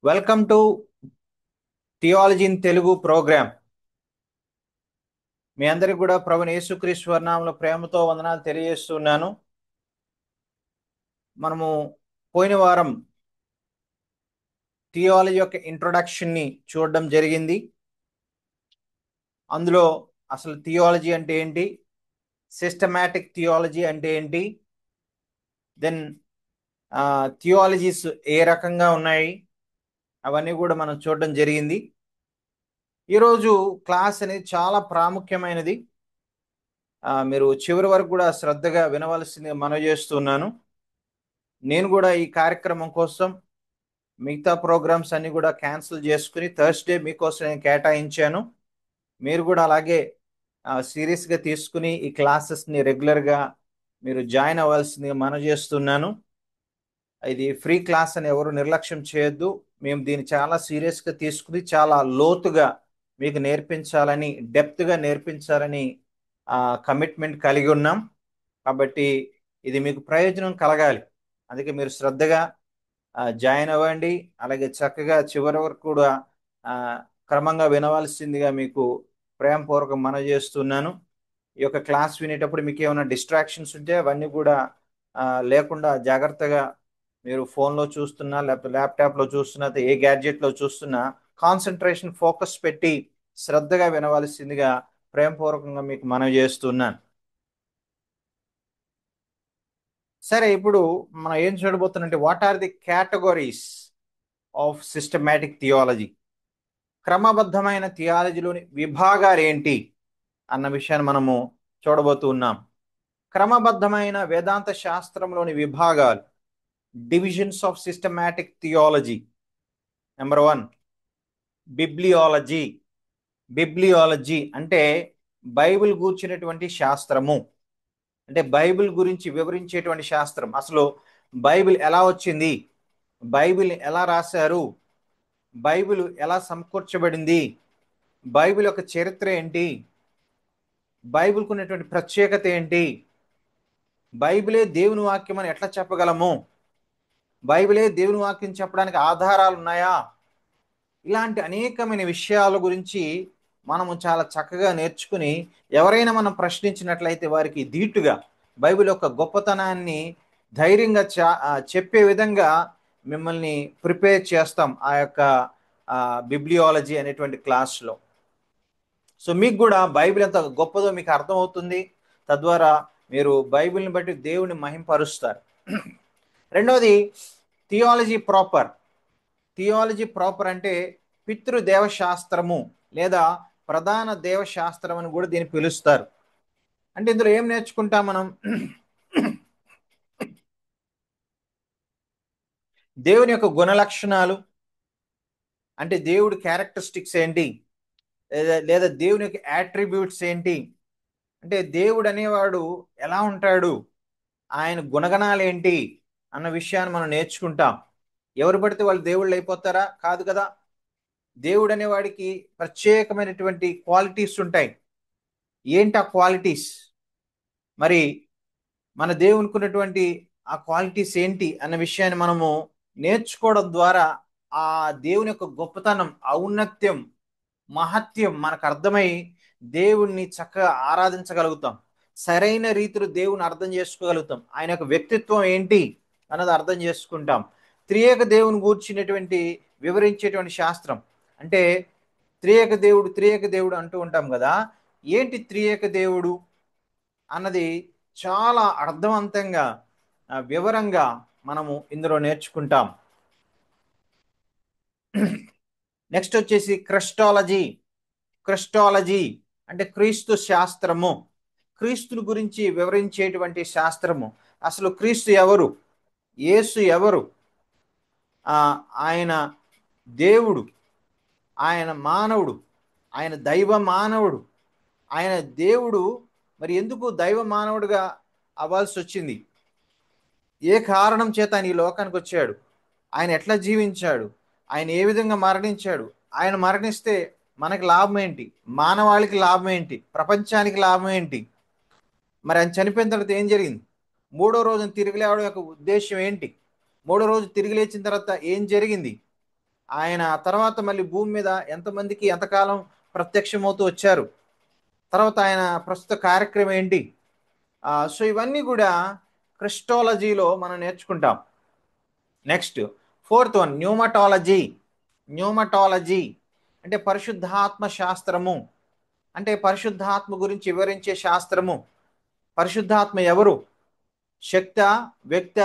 Welcome to theology in Telugu programme. మీ అందరికి కూడా ప్రభుని యేసుక్రీస్తు నామములో ప్రేమతో వందనాలు తెలియజేస్తున్నాను. మనము పోయిన వారం థియాలజీ యొక్క ఇంట్రొడక్షన్ ని చూడడం జరిగింది. అందులో అసలు థియాలజీ అంటే ఏంటి, సిస్టమాటిక్ థియాలజీ అంటే ఏంటి, దెన్ థియాలజీస్ ఏ రకంగా ఉన్నాయి, అవన్నీ కూడా మనం చూడడం జరిగింది. ఈరోజు క్లాస్ అనేది చాలా ప్రాముఖ్యమైనది. మీరు చివరి వరకు కూడా శ్రద్ధగా వినవలసింది మనవి చేస్తున్నాను. నేను కూడా ఈ కార్యక్రమం కోసం మిగతా ప్రోగ్రామ్స్ అన్ని కూడా క్యాన్సిల్ చేసుకుని థర్స్డే మీకోసం నేను కేటాయించాను. మీరు కూడా అలాగే సీరియస్గా తీసుకుని ఈ క్లాసెస్ని రెగ్యులర్గా మీరు జాయిన్ అవ్వాల్సిందిగా మనవి చేస్తున్నాను. ఇది ఫ్రీ క్లాస్ అని ఎవరు నిర్లక్ష్యం చేయొద్దు. మేము దీన్ని చాలా సీరియస్గా తీసుకుని చాలా లోతుగా మీకు నేర్పించాలని, డెప్త్గా నేర్పించాలని కమిట్మెంట్ కలిగి ఉన్నాం. కాబట్టి ఇది మీకు ప్రయోజనం కలగాలి. అందుకే మీరు శ్రద్ధగా జాయిన్ అవ్వండి. అలాగే చక్కగా చివరి వరకు కూడా క్రమంగా వినవలసిందిగా మీకు ప్రేమపూర్వక మనవి చేస్తున్నాను. ఈ యొక్క క్లాస్ వినేటప్పుడు మీకు ఏమైనా డిస్ట్రాక్షన్స్ ఉంటే అవన్నీ కూడా లేకుండా జాగ్రత్తగా మీరు ఫోన్లో చూస్తున్నా, లేకపోతే ల్యాప్టాప్లో చూస్తున్నా, ఏ గ్యాడ్జెట్లో చూస్తున్నా కాన్సన్ట్రేషన్ ఫోకస్ పెట్టి శ్రద్ధగా వినవలసిందిగా ప్రేమపూర్వకంగా మీకు మనవి చేస్తున్నాను. సరే, ఇప్పుడు మనం ఏం చూడబోతున్నట్టే what are the categories of systematic theology, క్రమబద్ధమైన థియాలజీలోని విభాగాలు ఏంటి అన్న విషయాన్ని మనము చూడబోతున్నాం. క్రమబద్ధమైన వేదాంత శాస్త్రంలోని విభాగాలు, divisions of systematic theology. Number 1, బిబ్లియాలజీ. బిబ్లియాలజీ అంటే బైబిల్ గూర్చినటువంటి శాస్త్రము, అంటే బైబిల్ గురించి వివరించేటువంటి శాస్త్రం. అసలు బైబిల్ ఎలా వచ్చింది, బైబిల్ ఎలా రాశారు, బైబిల్ ఎలా సమకూర్చబడింది, బైబిల్ యొక్క చరిత్ర ఏంటి, బైబిల్కు ఉన్నటువంటి ప్రత్యేకత ఏంటి, బైబిలే దేవుని వాక్యం అని ఎట్లా చెప్పగలము, బైబిలే దేవుని వాక్యం చెప్పడానికి ఆధారాలు ఉన్నాయా, ఇలాంటి అనేకమైన విషయాల గురించి మనము చాలా చక్కగా నేర్చుకుని ఎవరైనా మనం ప్రశ్నించినట్లయితే వారికి ధీటుగా బైబిల్ యొక్క గొప్పతనాన్ని ధైర్యంగా చెప్పే విధంగా మిమ్మల్ని ప్రిపేర్ చేస్తాం ఆ యొక్క బిబ్లియాలజీ అనేటువంటి క్లాస్లో. సో మీకు కూడా బైబిల్ ఎంత గొప్పదో మీకు అర్థమవుతుంది. తద్వారా మీరు బైబిల్ని బట్టి దేవుని మహింపరుస్తారు. రెండవది థియాలజీ ప్రాపర్. థియాలజీ ప్రాపర్ అంటే పితృదేవశాస్త్రము లేదా ప్రధాన దేవశాస్త్రం అని కూడా దీన్ని పిలుస్తారు. అంటే ఇందులో ఏం నేర్చుకుంటాం మనం? దేవుని యొక్క గుణ లక్షణాలు, అంటే దేవుడి క్యారెక్టరిస్టిక్స్ ఏంటి, లేదా దేవుని యొక్క యాట్రిబ్యూట్స్ ఏంటి, అంటే దేవుడు అనేవాడు ఎలా ఉంటాడు, ఆయన గుణగణాలు ఏంటి అన్న విషయాన్ని మనం నేర్చుకుంటాం. ఎవరు పడితే వాళ్ళు దేవుళ్ళు అయిపోతారా? కాదు కదా. దేవుడు అనేవాడికి ప్రత్యేకమైనటువంటి క్వాలిటీస్ ఉంటాయి. ఏంటి ఆ క్వాలిటీస్? మరి మన దేవునికి ఉన్నటువంటి ఆ క్వాలిటీస్ ఏంటి అన్న విషయాన్ని మనము నేర్చుకోవడం ద్వారా ఆ దేవుని యొక్క గొప్పతనం, ఔన్నత్యం, మహత్యం మనకు అర్థమై దేవుణ్ణి చక్కగా ఆరాధించగలుగుతాం. సరైన రీతిలో దేవుని అర్థం చేసుకోగలుగుతాం. ఆయన యొక్క వ్యక్తిత్వం ఏంటి అన్నది అర్థం చేసుకుంటాం. త్రియేక దేవుని గూర్చినటువంటి వివరించేటువంటి శాస్త్రం, అంటే త్రియేక దేవుడు అంటూ ఉంటాం కదా. ఏంటి త్రియేక దేవుడు అన్నది చాలా అర్థవంతంగా వివరంగా మనము ఇందులో నేర్చుకుంటాం. నెక్స్ట్ వచ్చేసి క్రిస్టాలజీ. క్రిస్టాలజీ అంటే క్రీస్తు శాస్త్రము, క్రీస్తుని గురించి వివరించేటువంటి శాస్త్రము. అసలు క్రీస్తు ఎవరు, యేసు ఎవరు, ఆయన దేవుడు, ఆయన మానవుడు, ఆయన దైవ మానవుడు, ఆయన దేవుడు మరి ఎందుకు దైవ మానవుడిగా అవ్వాల్సి వచ్చింది, ఏ కారణం చేత ఆయన ఈ లోకానికి వచ్చాడు, ఆయన ఎట్లా జీవించాడు, ఆయన ఏ విధంగా మరణించాడు, ఆయన మరణిస్తే మనకి లాభం ఏంటి, మానవాళికి లాభం ఏంటి, ప్రపంచానికి లాభం ఏంటి, మరి ఆయన చనిపోయిన తర్వాత ఏం జరిగింది, మూడో రోజున తిరిగి లేవడం యొక్క ఉద్దేశం ఏంటి, మూడో రోజు తిరిగి లేచిన తర్వాత ఏం జరిగింది, ఆయన తర్వాత మళ్ళీ భూమి మీద ఎంతమందికి ఎంతకాలం ప్రత్యక్షమవుతూ వచ్చారు, తర్వాత ఆయన ప్రస్తుత కార్యక్రమం ఏంటి. సో ఇవన్నీ కూడా క్రిస్టాలజీలో మనం నేర్చుకుంటాం. Next fourth one pneumatology. Pneumatology అంటే పరిశుద్ధాత్మ శాస్త్రము, అంటే పరిశుద్ధాత్మ గురించి వివరించే శాస్త్రము. పరిశుద్ధాత్మ ఎవరు, శక్త, వ్యక్త,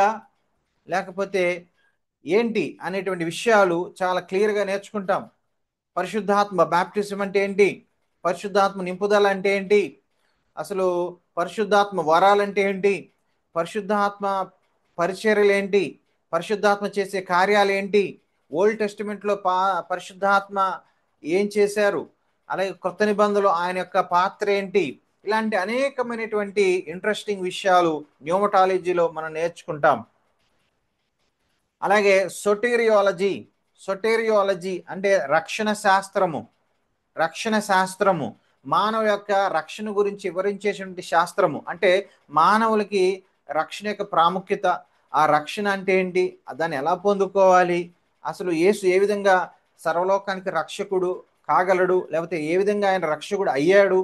లేకపోతే ఏంటి అనేటువంటి విషయాలు చాలా క్లియర్గా నేర్చుకుంటాం. పరిశుద్ధాత్మ బాప్టిజం అంటే ఏంటి, పరిశుద్ధాత్మ నింపుదల అంటే ఏంటి, అసలు పరిశుద్ధాత్మ వరాలంటే ఏంటి, పరిశుద్ధాత్మ పరిచర్యలు ఏంటి, పరిశుద్ధాత్మ చేసే కార్యాలు ఏంటి, ఓల్డ్ టెస్టిమెంట్లో పరిశుద్ధాత్మ ఏం చేశారు, అలాగే కొత్త నిబంధనలో ఆయన యొక్క పాత్ర ఏంటి, ఇలాంటి అనేకమైనటువంటి ఇంట్రెస్టింగ్ విషయాలు న్యూమటాలజీలో మనం నేర్చుకుంటాం. అలాగే సొటేరియాలజీ. సొటేరియాలజీ అంటే రక్షణ శాస్త్రము. రక్షణ శాస్త్రము మానవ యొక్క రక్షణ గురించి వివరించేటువంటి శాస్త్రము. అంటే మానవులకి రక్షణ యొక్క ప్రాముఖ్యత, ఆ రక్షణ అంటే ఏంటి, దాన్ని ఎలా పొందుకోవాలి, అసలు యేసు ఏ విధంగా సర్వలోకానికి రక్షకుడు కాగలడు, లేకపోతే ఏ విధంగా ఆయన రక్షకుడు అయ్యాడు,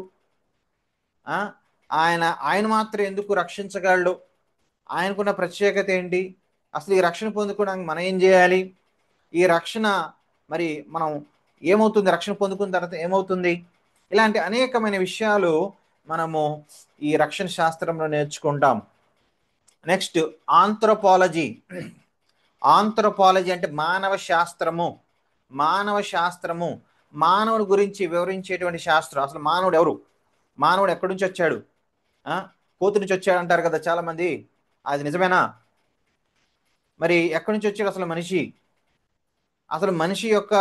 ఆయన ఆయన మాత్రం ఎందుకు రక్షించగలడు, ఆయనకున్న ప్రత్యేకత ఏంటి, అసలు ఈ రక్షణ పొందుకోవడానికి మనం ఏం చేయాలి, ఈ రక్షణ మరి మనం ఏమవుతుంది, రక్షణ పొందుకున్న తర్వాత ఏమవుతుంది, ఇలాంటి అనేకమైన విషయాలు మనము ఈ రక్షణ శాస్త్రంలో నేర్చుకుంటాం. Next anthropology. ఆంథ్రోపాలజీ అంటే మానవ శాస్త్రము. మానవ శాస్త్రము మానవుడి గురించి వివరించేటువంటి శాస్త్రం. అసలు మానవుడు ఎవరు, మానవుడు ఎక్కడి నుంచి వచ్చాడు, కోతి నుంచి వచ్చాడు అంటారు కదా చాలామంది, అది నిజమేనా? మరి ఎక్కడి నుంచి వచ్చాడు అసలు మనిషి, అసలు మనిషి యొక్క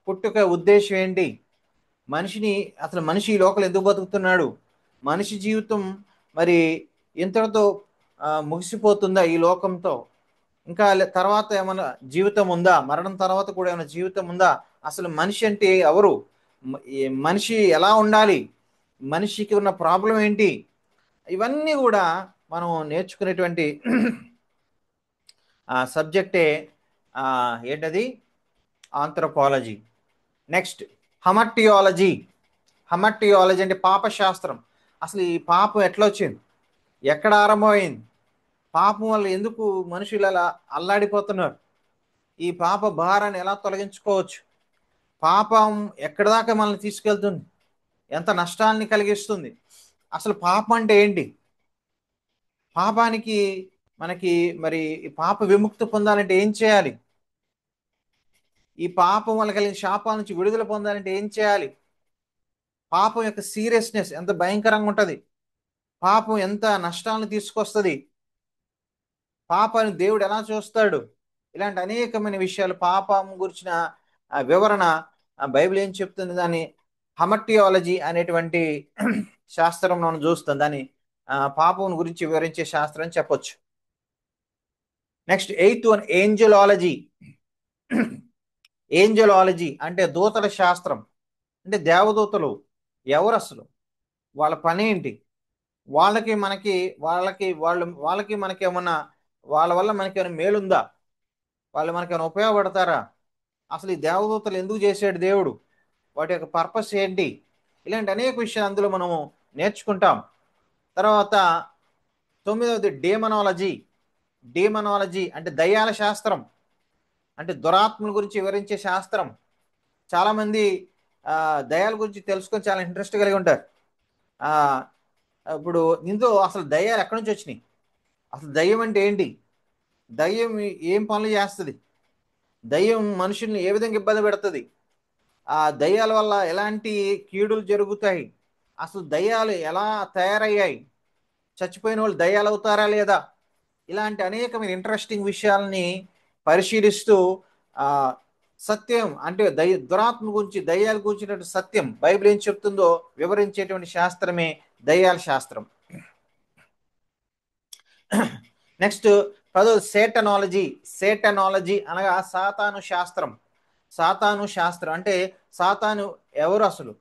పుట్టుక ఉద్దేశం ఏంటి, మనిషిని అసలు మనిషి ఈ లోకల్ ఎందుకు బతుకుతున్నాడు, మనిషి జీవితం మరి ఇంతటితో ముగిసిపోతుందా ఈ లోకంతో, ఇంకా తర్వాత ఏమైనా జీవితం ఉందా, మరణం తర్వాత కూడా ఏమైనా జీవితం ఉందా, అసలు మనిషి అంటే ఎవరు, మనిషి ఎలా ఉండాలి, మనిషికి ఉన్న ప్రాబ్లం ఏంటి, ఇవన్నీ కూడా మనం నేర్చుకునేటువంటి సబ్జెక్టే ఏంటది, ఆంథ్రోపాలజీ. నెక్స్ట్ హమర్టియాలజీ. హమర్టియాలజీ అంటే పాపశాస్త్రం. అసలు ఈ పాపం ఎట్లా వచ్చింది, ఎక్కడ ఆరంభమైంది, పాపం వల్ల ఎందుకు మనుషులు అలా అల్లాడిపోతున్నారు, ఈ పాప భారాన్ని ఎలా తొలగించుకోవచ్చు, పాపం ఎక్కడి దాకా మనల్ని తీసుకెళ్తుంది, ఎంత నష్టాన్ని కలిగిస్తుంది, అసలు పాపం అంటే ఏంటి, పాపానికి మనకి మరి పాప విముక్తి పొందాలంటే ఏం చేయాలి, ఈ పాపం వల్ల కలిగిన శాపాల నుంచి విడుదల పొందాలంటే ఏం చేయాలి, పాపం యొక్క సీరియస్నెస్ ఎంత భయంకరంగా ఉంటుంది, పాపం ఎంత నష్టాలను తీసుకొస్తుంది, పాపాన్ని దేవుడు ఎలా చూస్తాడు, ఇలాంటి అనేకమైన విషయాలు పాపం గురించిన వివరణ బైబిల్ ఏం చెప్తుంది, దాన్ని హమర్టియాలజీ అనేటువంటి శాస్త్రం మనం చూస్తాం, దాన్ని పాపం గురించి వివరించే శాస్త్రం అని చెప్పొచ్చు. Next eighth one angelology. Angelology అంటే దూతల శాస్త్రం. అంటే దేవదూతలు ఎవరు, అసలు వాళ్ళ పని ఏంటి, వాళ్ళకి మనకి వాళ్ళకి మనకి ఏమన్నా, వాళ్ళ వల్ల మనకి ఏమైనా మేలుందా, వాళ్ళు మనకి ఏమైనా ఉపయోగపడతారా, అసలు ఈ దేవదూతలు ఎందుకు చేశాడు దేవుడు, వాటి యొక్క పర్పస్ ఏంటి, ఇలాంటి అనేక విషయాలు అందులో మనము నేర్చుకుంటాం. తర్వాత 9వది డీమనాలజీ. డీమనాలజీ అంటే దయ్యాల శాస్త్రం, అంటే దురాత్మల గురించి వివరించే శాస్త్రం. చాలామంది దయ్యాల గురించి తెలుసుకొని చాలా ఇంట్రెస్ట్ కలిగి ఉంటారు. ఇప్పుడు ఇందులో అసలు దయ్యాలు ఎక్కడి నుంచి వచ్చినాయి, అసలు దయ్యం అంటే ఏంటి, దయ్యం ఏం పనులు చేస్తుంది, దయ్యం మనుషుల్ని ఏ విధంగా ఇబ్బంది పెడుతుంది, ఆ దయ్యాల వల్ల ఎలాంటి కీడులు జరుగుతాయి, అసలు దయ్యాలు ఎలా తయారయ్యాయి, చచ్చిపోయిన వాళ్ళు దయ్యాలు అవుతారా లేదా, ఇలాంటి అనేకమైన ఇంట్రెస్టింగ్ విషయాల్ని పరిశీలిస్తూ సత్యం అంటే దురాత్మ గురించి దయ్యాల గురించినటువంటి సత్యం బైబిల్ ఏం చెప్తుందో వివరించేటువంటి శాస్త్రమే దయ్యాల శాస్త్రం. నెక్స్ట్ 10 సేటనాలజీ. సేటనాలజీ అనగా సాతాను శాస్త్రం. సాతాను శాస్త్రం అంటే సాతాను ఎవరు, అసలు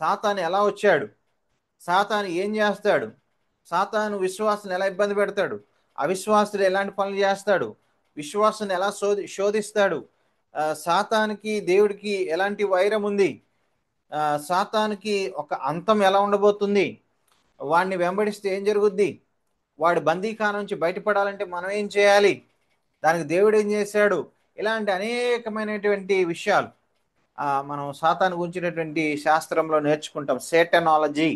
సాతాను ఎలా వచ్చాడు, సాతాను ఏం చేస్తాడు, సాతాను విశ్వాసుని ఎలా ఇబ్బంది పెడతాడు, అవిశ్వాసులు ఎలాంటి పనులు చేస్తాడు, విశ్వాసుని ఎలా శోధిస్తాడు, సాతానికి దేవుడికి ఎలాంటి వైరం ఉంది, సాతానికి ఒక అంతం ఎలా ఉండబోతుంది, వాడిని వెంబడిస్తే ఏం జరుగుద్ది, వాడు బందీఖాన నుంచి బయటపడాలంటే మనం ఏం చేయాలి, దానికి దేవుడు ఏం చేశాడు, ఇలాంటి అనేకమైనటువంటి విషయాలు మనం సాతాను గురించినటువంటి శాస్త్రంలో నేర్చుకుంటాం, సేటనాలజీ.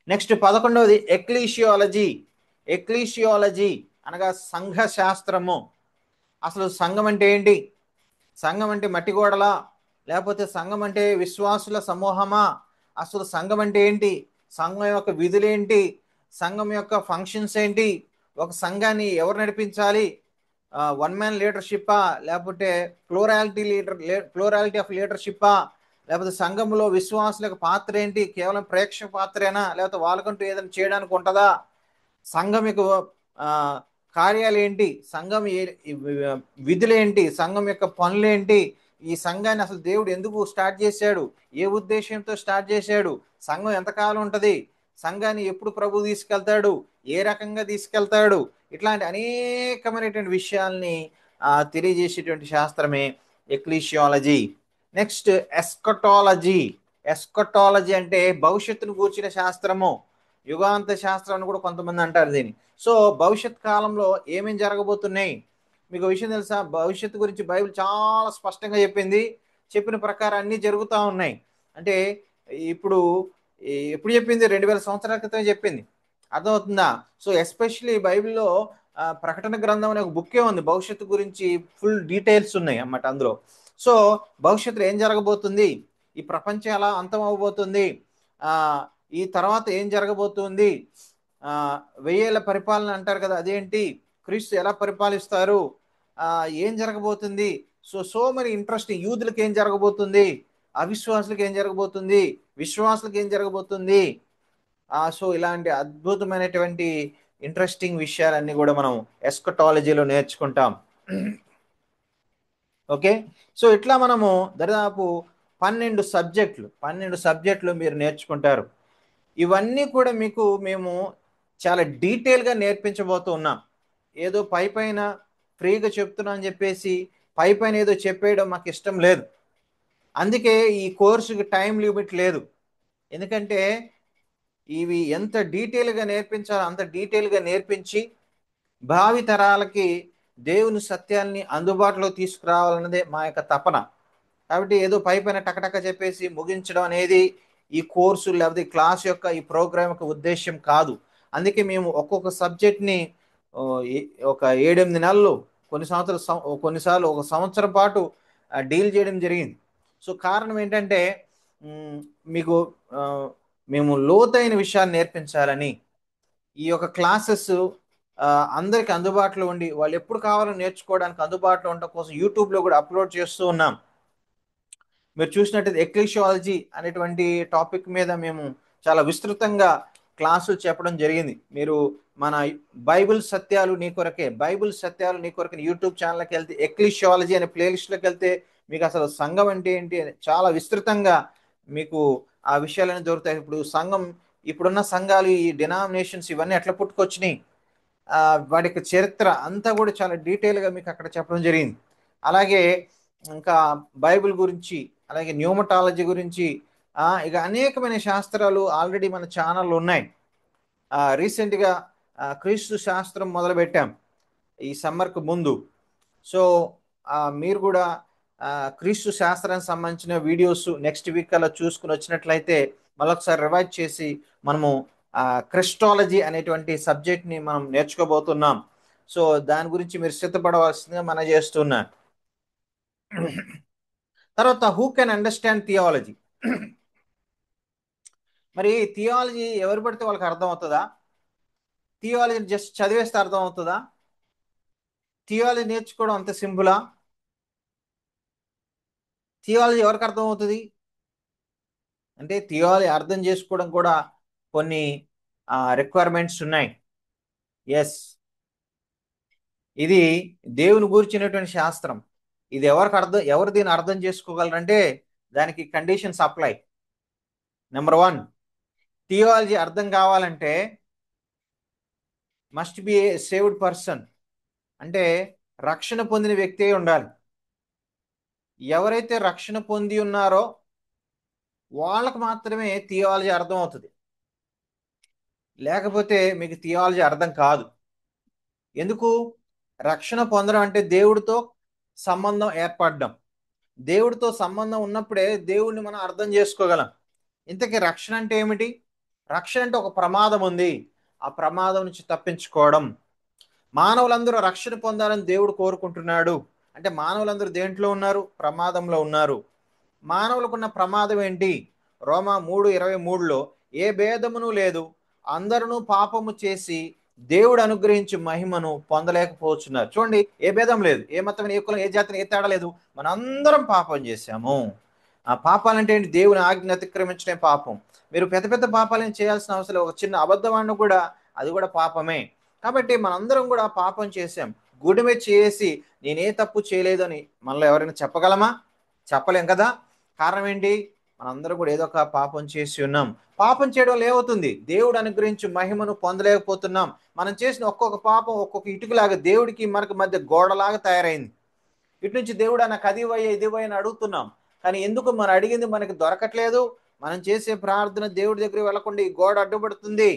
నెక్స్ట్ 11వది ఎక్లీషియాలజీ. ఎక్లీషియాలజీ అనగా సంఘ శాస్త్రము. అసలు సంఘం అంటే ఏంటి, సంఘం అంటే మట్టి గోడలా, లేకపోతే సంఘం అంటే విశ్వాసుల సమూహమా, అసలు సంఘం అంటే ఏంటి, సంఘం యొక్క విధులేంటి, సంఘం యొక్క ఫంక్షన్స్ ఏంటి, ఒక సంఘాన్ని ఎవరు నడిపించాలి, వన్ మ్యాన్ లీడర్షిప్పా, లేకపోతే ప్లూరాలిటీ ఆఫ్ లీడర్షిప్పా, లేకపోతే సంఘంలో విశ్వాసులకు పాత్ర ఏంటి, కేవలం ప్రేక్షక పాత్రేనా, లేకపోతే వాళ్ళకంటూ ఏదైనా చేయడానికి ఉంటుందా, సంఘం యొక్క కార్యాలు ఏంటి, సంఘం విధులేంటి, సంఘం యొక్క పనులేంటి, ఈ సంఘాన్ని అసలు దేవుడు ఎందుకు స్టార్ట్ చేశాడు, ఏ ఉద్దేశంతో స్టార్ట్ చేశాడు, సంఘం ఎంతకాలం ఉంటుంది, సంఘాన్ని ఎప్పుడు ప్రభు తీసుకెళ్తాడు, ఏ రకంగా తీసుకెళ్తాడు, ఇట్లాంటి అనేకమైనటువంటి విషయాల్ని తెలియజేసేటువంటి శాస్త్రమే ఎక్లీషియాలజీ. Next eschatology. ఎస్కటాలజీ అంటే భవిష్యత్తును గూర్చిన శాస్త్రము, యుగాంత శాస్త్రం అని కూడా కొంతమంది అంటారు దీన్ని. సో భవిష్యత్ కాలంలో ఏమేమి జరగబోతున్నాయి, మీకు విషయం తెలుసా, భవిష్యత్తు గురించి బైబిల్ చాలా స్పష్టంగా చెప్పింది, చెప్పిన ప్రకారం అన్నీ జరుగుతూ ఉన్నాయి. అంటే ఇప్పుడు ఎప్పుడు చెప్పింది, 2000 సంవత్సరాల క్రితమే చెప్పింది, అర్థమవుతుందా. సో ఎస్పెషలీ బైబిల్లో ప్రకటన గ్రంథం అనే ఒక బుక్కే ఉంది, భవిష్యత్తు గురించి ఫుల్ డీటెయిల్స్ ఉన్నాయి అన్నమాట అందులో. సో భవిష్యత్తులో ఏం జరగబోతుంది, ఈ ప్రపంచం ఎలా అంతం అవబోతుంది, ఈ తర్వాత ఏం జరగబోతుంది, 1000 ఏళ్ల పరిపాలన అంటారు కదా అదేంటి, క్రీస్తు ఎలా పరిపాలిస్తారు, ఏం జరగబోతుంది, సో మరి ఇంట్రెస్టింగ్, యూదులకు ఏం జరగబోతుంది, అవిశ్వాసులకు ఏం జరగబోతుంది, విశ్వాసులకు ఏం జరగబోతుంది, సో ఇలాంటి అద్భుతమైనటువంటి ఇంట్రెస్టింగ్ విషయాలన్నీ కూడా మనం ఎస్కటాలజీలో నేర్చుకుంటాం. ఓకే, సో ఇట్లా మనము దాదాపు 12 సబ్జెక్టులు మీరు నేర్చుకుంటారు. ఇవన్నీ కూడా మీకు మేము చాలా డీటెయిల్గా నేర్పించబోతూ ఉన్నాం. ఏదో పైన ఫ్రీగా చెప్తున్నా అని చెప్పేసి పైన ఏదో చెప్పేయడం మాకు ఇష్టం లేదు. అందుకే ఈ కోర్సుకి టైం లిమిట్ లేదు. ఎందుకంటే ఇవి ఎంత డీటెయిల్గా నేర్పించాలో అంత డీటెయిల్గా నేర్పించి భావి తరాలకి దేవుని సత్యాల్ని అందుబాటులో తీసుకురావాలన్నదే మా యొక్క తపన. కాబట్టి ఏదో పైన టకటక చెప్పేసి ముగించడం అనేది ఈ కోర్సు లేకపోతే ఈ క్లాస్ యొక్క ఈ ప్రోగ్రామ్ యొక్క ఉద్దేశం కాదు. అందుకే మేము ఒక్కొక్క సబ్జెక్ట్ని ఒక 7-8 నెలలు, కొన్నిసార్లు ఒక సంవత్సరం పాటు డీల్ చేయడం జరిగింది. సో కారణం ఏంటంటే మీకు మేము లోతైన విషయాలు నేర్పించాలని ఈ యొక్క క్లాసెస్ అందరికి అందుబాటులో ఉండి వాళ్ళు ఎప్పుడు కావాలో నేర్చుకోవడానికి అందుబాటులో ఉండటం కోసం యూట్యూబ్లో కూడా అప్లోడ్ చేస్తూ ఉన్నాం. మీరు చూసినట్టయితే ఎక్లీషియాలజీ అనేటువంటి టాపిక్ మీద మేము చాలా విస్తృతంగా క్లాసులు చెప్పడం జరిగింది. మీరు మన బైబిల్ సత్యాలు నీ కొరకే యూట్యూబ్ ఛానల్కి వెళ్తే ఎక్లీషియాలజీ అనే ప్లేలిస్ట్లోకి వెళ్తే మీకు అసలు సంఘం అంటే ఏంటి అని చాలా విస్తృతంగా మీకు ఆ విషయాలన్నీ దొరుకుతాయి. ఇప్పుడు సంఘం, ఇప్పుడున్న సంఘాలు, ఈ డినామినేషన్స్ ఇవన్నీ ఎట్లా పుట్టుకొచ్చినాయి, వాటి యొక్క చరిత్ర అంతా కూడా చాలా డీటెయిల్గా మీకు అక్కడ చెప్పడం జరిగింది. అలాగే ఇంకా బైబిల్ గురించి, అలాగే న్యూమటాలజీ గురించి, ఇక అనేకమైన శాస్త్రాలు ఆల్రెడీ మన ఛానల్లో ఉన్నాయి. రీసెంట్గా క్రీస్తు శాస్త్రం మొదలుపెట్టాం ఈ సమ్మర్కు ముందు. సో మీరు కూడా క్రీస్తు శాస్త్రానికి సంబంధించిన వీడియోస్ నెక్స్ట్ వీక్ అలా చూసుకుని వచ్చినట్లయితే మరొకసారి రివైజ్ చేసి మనము క్రిస్టాలజీ అనేటువంటి సబ్జెక్ట్ని మనం నేర్చుకోబోతున్నాం. సో దాని గురించి మీరు సిద్ధపడవలసిందిగా మనం చేస్తున్నాను. తర్వాత హూ కెన్ అండర్స్టాండ్ థియాలజీ. మరి థియాలజీ ఎవరు పడితే వాళ్ళకి అర్థం అవుతుందా, థియాలజీ జస్ట్ చదివేస్తే అర్థం అవుతుందా, థియాలజీ నేర్చుకోవడం అంత సింపులా, థియాలజీ ఎవరికి అర్థం అవుతుంది అంటే థియాలజీ అర్థం చేసుకోవడం కూడా కొన్ని రిక్వైర్మెంట్స్ ఉన్నాయి. ఎస్, ఇది దేవుని గురించినటువంటి శాస్త్రం. ఇది ఎవరు దీన్ని అర్థం చేసుకోగలరంటే దానికి కండిషన్స్ అప్లై. నెంబర్ 1, థియాలజీ అర్థం కావాలంటే must be A saved person. అంటే రక్షణ పొందిన వ్యక్తి అయి ఉండాలి. ఎవరైతే రక్షణ పొంది ఉన్నారో వాళ్ళకు మాత్రమే థియాలజీ అర్థం అవుతుంది, లేకపోతే మీకు థియాలజీ అర్థం కాదు. ఎందుకు? రక్షణ పొందడం అంటే దేవుడితో సంబంధం ఏర్పడడం. దేవుడితో సంబంధం ఉన్నప్పుడే దేవుడిని మనం అర్థం చేసుకోగలం. ఇంతకీ రక్షణ అంటే ఏమిటి? రక్షణ అంటే ఒక ప్రమాదం ఉంది, ఆ ప్రమాదం నుంచి తప్పించుకోవడం. మానవులందరూ రక్షణ పొందాలని దేవుడు కోరుకుంటున్నాడు. అంటే మానవులందరూ దేంట్లో ఉన్నారు? ప్రమాదంలో ఉన్నారు. మానవులకున్న ప్రమాదం ఏంటి? రోమా 3:23లో ఏ భేదమును లేదు, అందరూ పాపము చేసి దేవుడు అనుగ్రహించి మహిమను పొందలేకపోతున్నారు. చూడండి, ఏ భేదం లేదు, ఏ మతం, ఏ కులం, ఏ జాతిని, ఏ తేడా లేదు. మనందరం పాపం చేశాము. ఆ పాపాలంటే ఏంటి? దేవుని ఆజ్ఞ అతిక్రమించడం పాపం. మీరు పెద్ద పెద్ద పాపాలను చేయాల్సిన అవసరం లేదు. ఒక చిన్న అబద్ధమాన్ని కూడా, అది కూడా పాపమే. కాబట్టి మనందరం కూడా పాపం చేశాం. గుడిమె చేసి నేనే తప్పు చేయలేదు అని మనలో ఎవరైనా చెప్పగలమా? చెప్పలేం కదా. కారణం ఏంటి? మనందరం కూడా ఏదో ఒక పాపం చేసి ఉన్నాం. పాపం చేయడం వల్ల ఏమవుతుంది? దేవుడు అనుగ్రహించి మహిమను పొందలేకపోతున్నాం. మనం చేసిన ఒక్కొక్క పాపం ఒక్కొక్క ఇటుకలాగా దేవుడికి మనకు మధ్య గోడలాగా తయారైంది. ఇటు నుంచి దేవుడు నాకు అది ఇవ్వయ్యా, ఇది ఇవ్వయ్యా అని అడుగుతున్నాం. కానీ ఎందుకు మనం అడిగింది మనకి దొరకట్లేదు? మనం చేసే ప్రార్థన దేవుడి దగ్గరికి వెళ్లకుండా ఈ గోడ అడ్డుపడుతుంది.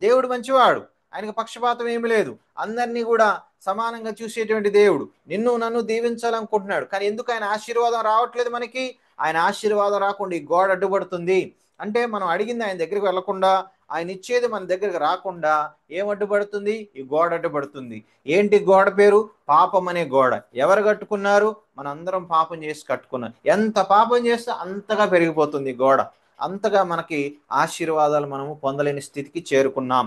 దేవుడు మంచివాడు, ఆయనకు పక్షపాతం ఏమి లేదు, అందరినీ కూడా సమానంగా చూసేటువంటి దేవుడు. నిన్ను నన్ను దీవించాలనుకుంటున్నాడు. కానీ ఎందుకు ఆయన ఆశీర్వాదం రావట్లేదు మనకి? ఆయన ఆశీర్వాదం రాకుండా ఈ గోడ అడ్డుపడుతుంది. అంటే మనం అడిగింది ఆయన దగ్గరికి వెళ్లకుండా, ఆయన ఇచ్చేది మన దగ్గరికి రాకుండా ఏం అడ్డుపడుతుంది? ఈ గోడ అడ్డుపడుతుంది. ఏంటి గోడ పేరు? పాపం అనే గోడ. ఎవరు కట్టుకున్నారు? మనందరం పాపం చేసి కట్టుకున్నాం. ఎంత పాపం చేస్తే అంతగా పెరిగిపోతుంది గోడ, అంతగా మనకి ఆశీర్వాదాలు మనము పొందలేని స్థితికి చేరుకున్నాం.